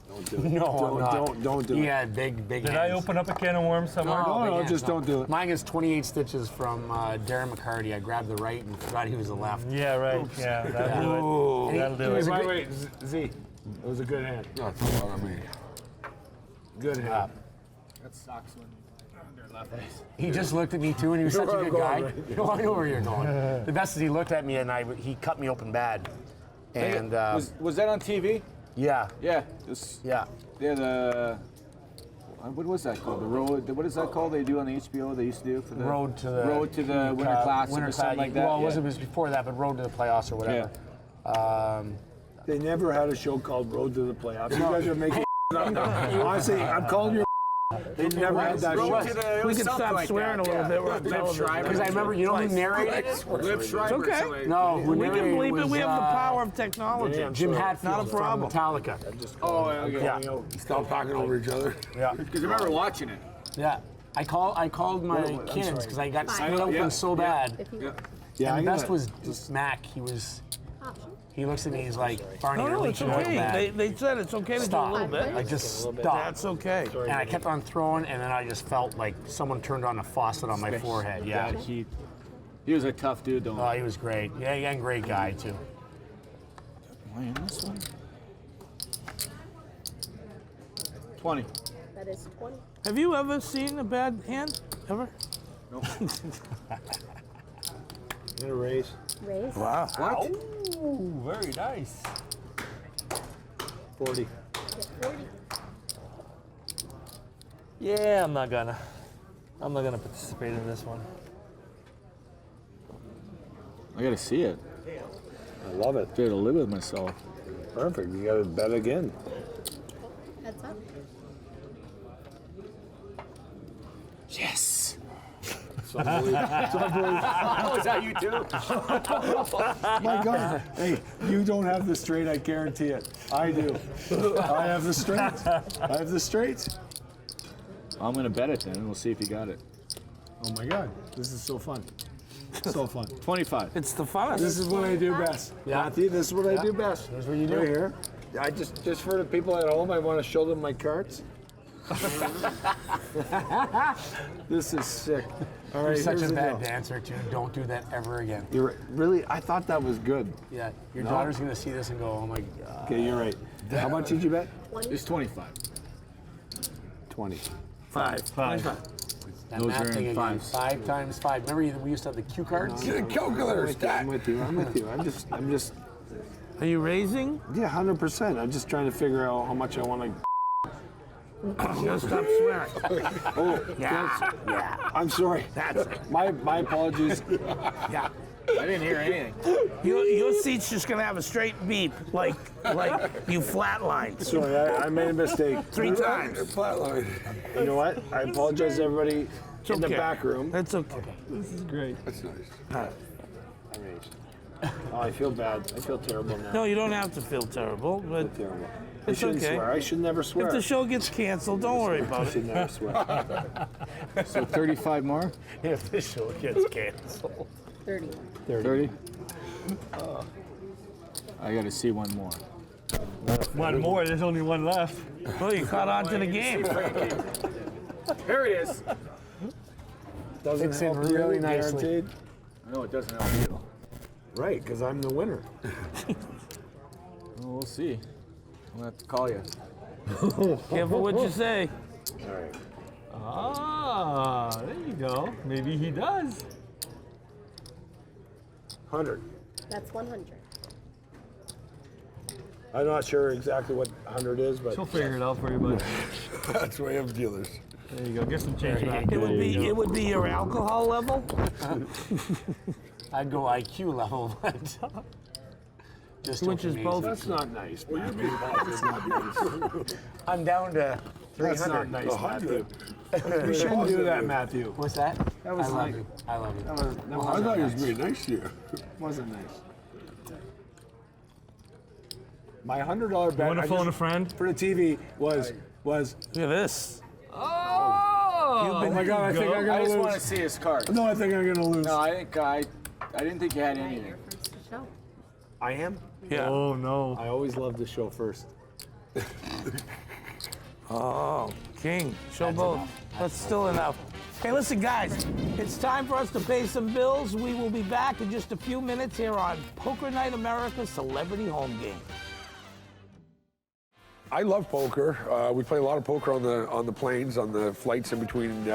Don't do it. No, don't do it. He had big Did hands. I open up a can of worms somewhere? No, just don't do it. Mine is 28 stitches from Darren McCarty. I grabbed the right and forgot he was the left. Yeah, right. Oops. Yeah, that'll do it. That'll do it. Wait, Z. It was a good hand. That's a lot of me. Good hand. That sucks when under left face. He just looked at me too, and he was such a good guy. No, I know where you're going. The best is he looked at me and he cut me open bad. And was that on TV? Yeah. Yeah. Yeah. Yeah. What was that called? The road. What is that called? They do on the HBO. They used to do for the Road to the Winter Classic or something like that. Well, it was before that, but Road to the Playoffs or whatever. Yeah. They never had a show called Road to the Playoffs. You guys are making up now. Honestly, I'm calling you. They never had that show. We can stop swearing a little bit. We're on television. Because I remember, you know who narrated it? It's okay. No, who we can narrated believe it. was, We have the power of technology. Jim Hatfield Not a problem. from Metallica. Oh, okay. Yeah. Stop talking over each other. Yeah. Because I remember watching it. Yeah. I called my kids because I got split open so bad. Yeah, and the best was Mac. He looks at me, he's like, Barney, No, you're it's leaching oil okay. bad. They said it's okay to do a little bit. I just stopped. That's okay. And I kept on throwing, and then I just felt like someone turned on a faucet on my forehead. Yeah. He was a tough dude, though. Oh, he was great. Yeah, and great guy, too. Am I in this one? 20. That is 20. Have you ever seen a bad hand? Ever? Nope. I'm gonna raise. Raise. Wow. What? Ooh, very nice. 40. 40. Yeah, I'm not gonna participate in this one. I gotta see it. I love it. I gotta live with myself. Perfect. You gotta bet again. Heads up. Yes. It's unbelievable. Oh, is that you too? My God. Hey, you don't have the straight, I guarantee it. I do. I have the straight. I have the straight. I'm gonna bet it then, and we'll see if you got it. Oh my God. This is so fun. So fun. 25. It's the funnest. This is what I do best. Yeah. Matthew, this is what I do best. Here's what you do. Right here. I just for the people at home, I want to show them my cards. This is sick. All right, You're such here's a the bad deal. dancer, too. Don't do that ever again. You're right. Really, I thought that was good. Yeah, your No. daughter's gonna see this and go, oh my God. Okay, you're right. How much did you bet? It's 25. 20. 5. That Those math are in thing again. fives. 5 times 5. Remember we used to have the cue cards? Get a calculator, I'm with you. I'm with you. I'm just. Are you raising? Yeah, 100%. I'm just trying to figure out how much I want to. No, stop swearing. Oh, Yeah. I'm sorry. That's it. My apologies. Yeah. I didn't hear anything. Your seat's just gonna have a straight beep, like you flatlined. Sorry, I made a mistake. 3 times. Flatline. You know what? I apologize to everybody in the okay. back room. That's okay. This is great. That's nice. I raised. Oh, I feel bad. I feel terrible now. No, you don't have to feel terrible, I but feel terrible. I it's shouldn't okay. swear. I should never swear. If the show gets canceled, don't worry I about should it. never swear. So 35 more? If this show gets canceled. 30. 30? I gotta see one more. One more, there's only one left. Well, you caught on to the game. There it is. Doesn't Fits in help you, really nicely. guaranteed. No, it doesn't help you. Right, because I'm the winner. Well, we'll see. I'm gonna have to call you. Careful what you say. All right. Ah, there you go. Maybe he does. 100. That's 100. I'm not sure exactly what 100 is, but She'll figure it out for you, bud. That's why I have dealers. There you go. Get some change back. It would be your alcohol level. I'd go IQ level, but just Which is amazing. both. that's not nice. That's not nice. I'm down to That's 300. not nice, Matthew. We shouldn't do that, Matthew. What's that? That was I love like- you. I love you. That was, that Well, I wasn't thought he was nice. being nice to you. Wasn't nice. My $100 bet Want to I phone a just- friend? for the TV was Look at this. Oh! Oh my God, I think I'm gonna I just lose. want to see his card. No, I think I'm gonna lose. No, I didn't think you had anything. I am? Yeah. Oh no. I always love to show first. Oh, King, show both. That's still enough. Hey, listen, guys, it's time for us to pay some bills. We will be back in just a few minutes here on Poker Night America's Celebrity Home Game. I love poker. We play a lot of poker on the planes, on the flights in between,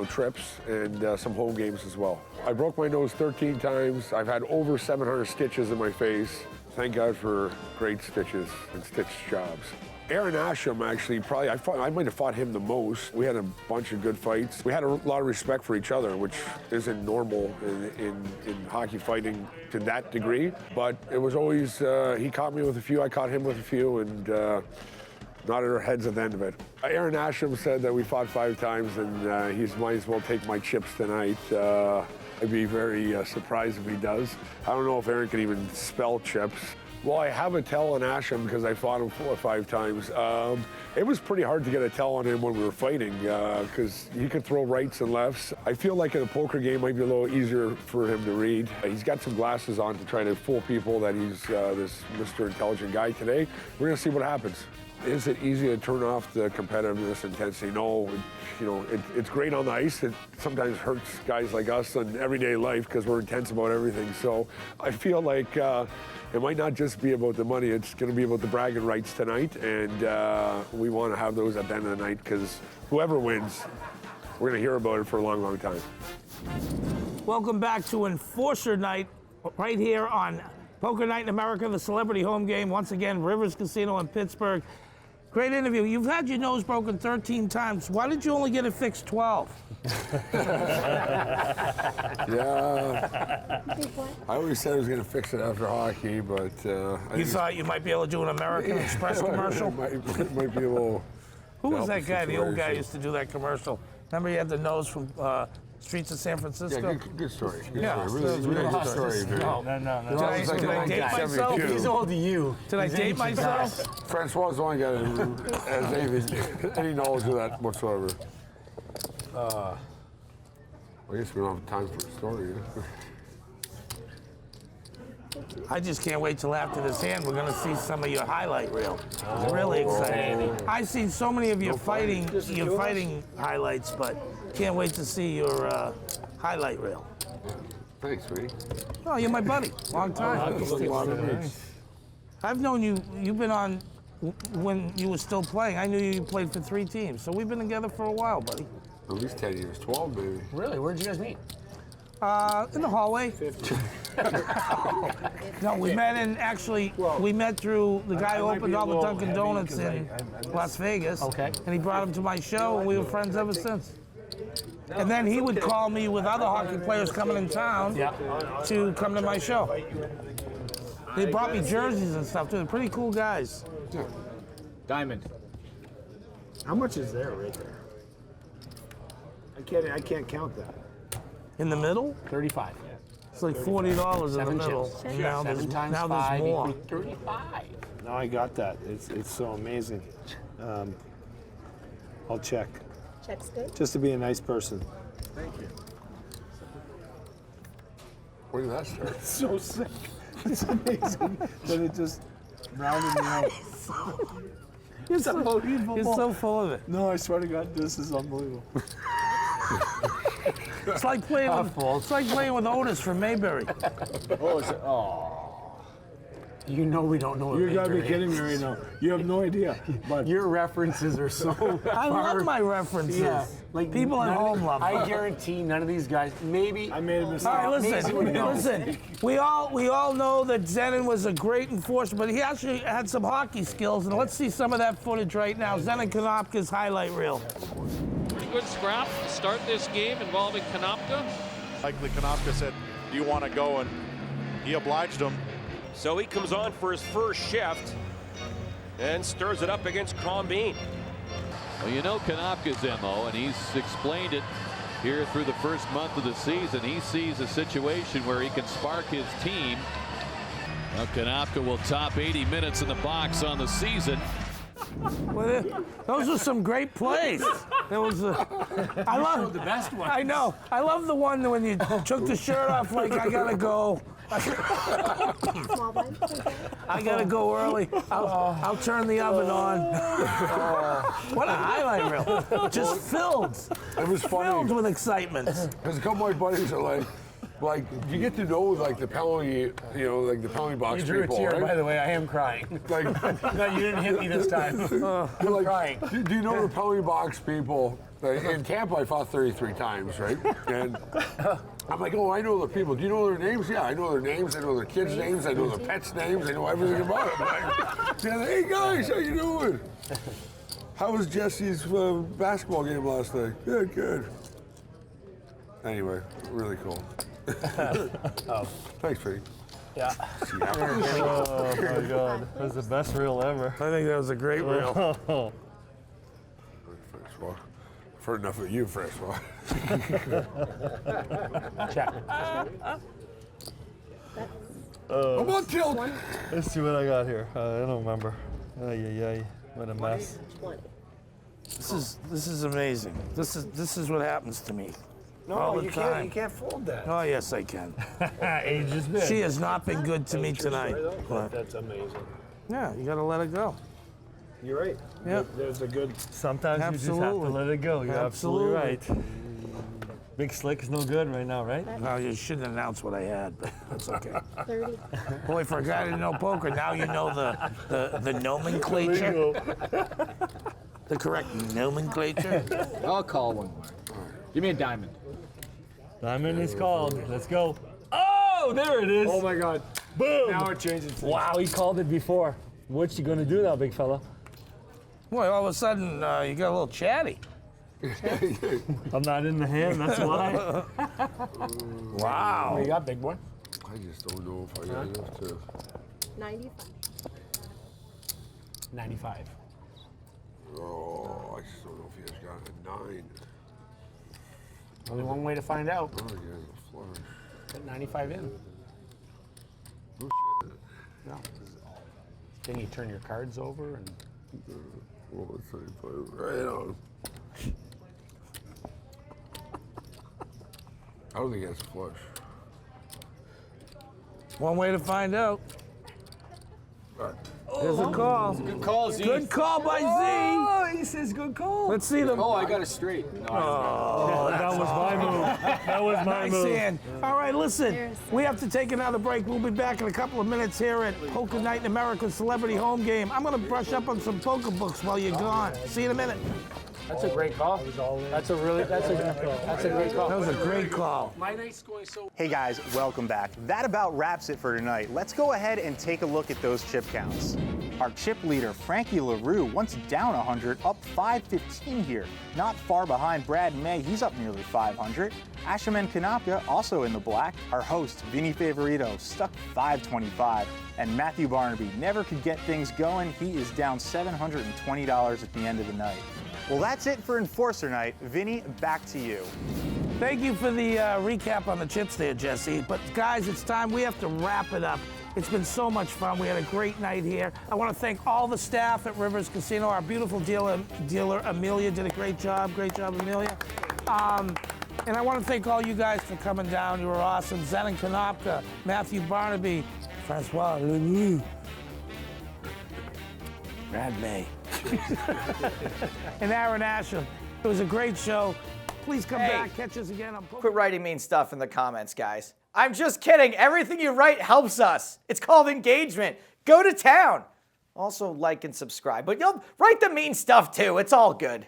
trips, and some home games as well. I broke my nose 13 times. I've had over 700 stitches in my face. Thank God for great stitches and stitch jobs. Arron Asham, actually, I might have fought him the most. We had a bunch of good fights. We had a lot of respect for each other, which isn't normal in hockey fighting to that degree. But it was always, he caught me with a few, I caught him with a few, and nodded our heads at the end of it. Arron Asham said that we fought 5 times, and he might as well take my chips tonight. I'd be very surprised if he does. I don't know if Arron can even spell chips. Well, I have a tell on Asham because I fought him 4 or 5 times. It was pretty hard to get a tell on him when we were fighting because he could throw rights and lefts. I feel like in a poker game it might be a little easier for him to read. He's got some glasses on to try to fool people that he's this Mr. Intelligent guy today. We're going to see what happens. Is it easy to turn off the competitiveness, intensity? No, it's great on the ice. It sometimes hurts guys like us in everyday life because we're intense about everything. So I feel like it might not just be about the money. It's going to be about the bragging rights tonight, and we want to have those at the end of the night because whoever wins, we're going to hear about it for a long, long time. Welcome back to Enforcer Night right here on Poker Night in America, the Celebrity Home Game. Once again, Rivers Casino in Pittsburgh. Great interview. You've had your nose broken 13 times. Why did you only get it fixed 12? Yeah. I always said I was going to fix it after hockey, but... you thought you might be able to do an American Express commercial? might be a little... Who was that guy? The old guy used to do that commercial. Remember he had the nose from Streets of San Francisco? Yeah, good story. Good Yeah, story. Really good story, dude. No. Did I date myself? If he's old to you. Did I date myself? Francois is the only guy that has any knowledge of that whatsoever. I guess we don't have time for a story. I just can't wait till after this hand. We're going to see some of your highlight reel. It's really exciting. I've seen so many of your fighting highlights, but can't wait to see your highlight reel. Thanks, sweetie. Oh, you're my buddy. Long time. I've known you. You've been on when you were still playing. I knew you played for 3 teams, so we've been together for a while, buddy. At least 10 years, 12 maybe. Really? Where'd you guys meet? In the hallway. No, we met we met through the guy who opened all the Dunkin' Donuts in Las Vegas. Okay. And he brought him to my show, and we were friends ever since. And then he would call me with other hockey players coming in town to come to my show. They brought me jerseys and stuff, too. They're pretty cool guys. Diamond. How much is there right there? I can't count that. In the middle? 35. It's like $40 in the 7 middle. chips. And now 7 there's, times now 5 there's more. equals 35. No, I got that. It's so amazing. I'll check. Check's good. Just to be a nice person. Thank you. Where did that start? It's so sick. It's amazing that it just rounded me out. You're so full of it. No, I swear to God, this is unbelievable. It's like playing with Otis from Mayberry. You know we don't know. You gotta be kidding me right now. You have no idea. But your references are so. I love my references. Yeah, like people at home love them. I guarantee none of these guys. Maybe I made a mistake. All right, listen. We all know that Zenon was a great enforcer, but he actually had some hockey skills, and let's see some of that footage right now. Zenon Konopka's highlight reel. Pretty good scrap to start this game involving Konopka. Likely Konopka said, "Do you want to go?" And he obliged him. So he comes on for his first shift and stirs it up against Crombie. Well, you know Konopka's MO, and he's explained it here through the first month of the season. He sees a situation where he can spark his team. Well, Konopka will top 80 minutes in the box on the season. Well, those are some great plays. It was. I love the best one. I know. I love the one when you took the shirt off. Like I gotta go. I gotta go early. I'll turn the oven on. What a highlight reel! Just filled. It was funny. Filled with excitement. Because a couple of my buddies are like you get to know like the penalty, like the penalty box You drew people. a tear, right? by the way. I am crying. Like, no, you didn't hit me this time. I'm like, crying. Do you know the penalty box people? Like, in Tampa, I fought 33 times, right? And I'm like, oh, I know the people. Do you know their names? Yeah, I know their names. I know their kids' names. I know their pets' names. I know everything about it. Like, hey guys, how you doing? How was Jesse's basketball game last night? Good, good. Anyway, really cool. Thanks, Pete. Yeah. Oh my God, that was the best reel ever. I think that was a great reel. Francois. I've heard enough of you, Francois. Check. I'm on tilt. Let's see what I got here. I don't remember. Ay, what a mess. This is amazing. This is what happens to me. All No, the you time. can't fold that. Oh yes, I can. Age is big. She has not been good to me tonight. But, That's amazing. yeah, you gotta let it go. You're right. Yeah. There's a good. Sometimes you just have to Absolutely. let it go. You're absolutely Absolutely. right. Big Slick is no good right now, right? No, you shouldn't announce what I had, but that's okay. 30. Boy, for a guy that didn't know poker, now you know the nomenclature. The correct nomenclature. I'll call one. Give me a diamond. Diamond is called. Let's go. Oh, there it is. Oh my God. Boom. Now it changes things. Wow, he called it before. What you gonna do now, big fella? Boy, all of a sudden you got a little chatty. I'm not in the hand, that's why. Wow. What you got, big boy? I just don't know if I got enough to. 95. 95. Oh, I just don't know if he has got a 9. Only one way to find out. Oh, he has a flush. Put 95 in. Oh, shit. No. Then you turn your cards over and. Well, let's see, put it right on. I don't think he has a flush. One way to find out. There's a call. Good call, Z. Good call by Z. Oh, he says good call. Let's see them. Oh, I got it straight. No, That was my move. That was my Nice move. hand. All right, listen. We have to take another break. We'll be back in a couple of minutes here at Poker Night in America's Celebrity Home Game. I'm going to brush up on some poker books while you're gone. See you in a minute. That's a great call. That's a great call. That was a great call. My night's going so. Hey guys, welcome back. That about wraps it for tonight. Let's go ahead and take a look at those chip counts. Our chip leader, Frankie Leroux, once down 100, up 515 here. Not far behind Brad May, he's up nearly 500. Asham and Konopka also in the black. Our host, Vinny Favorito, stuck 525. And Matthew Barnaby never could get things going. He is down $720 at the end of the night. Well, that's it for Enforcer Night. Vinny, back to you. Thank you for the recap on the chips there, Jesse. But guys, it's time. We have to wrap it up. It's been so much fun. We had a great night here. I want to thank all the staff at Rivers Casino. Our beautiful dealer Amelia did a great job. Great job, Amelia. And I want to thank all you guys for coming down. You were awesome. Zenon Konopka, Matthew Barnaby, Francois Leroux, Brad May, and Arron Asham. It was a great show. Please come back. Catch us again on Poker. Quit writing mean stuff in the comments, guys. I'm just kidding. Everything you write helps us. It's called engagement. Go to town. Also, like and subscribe. But you'll write the mean stuff, too. It's all good.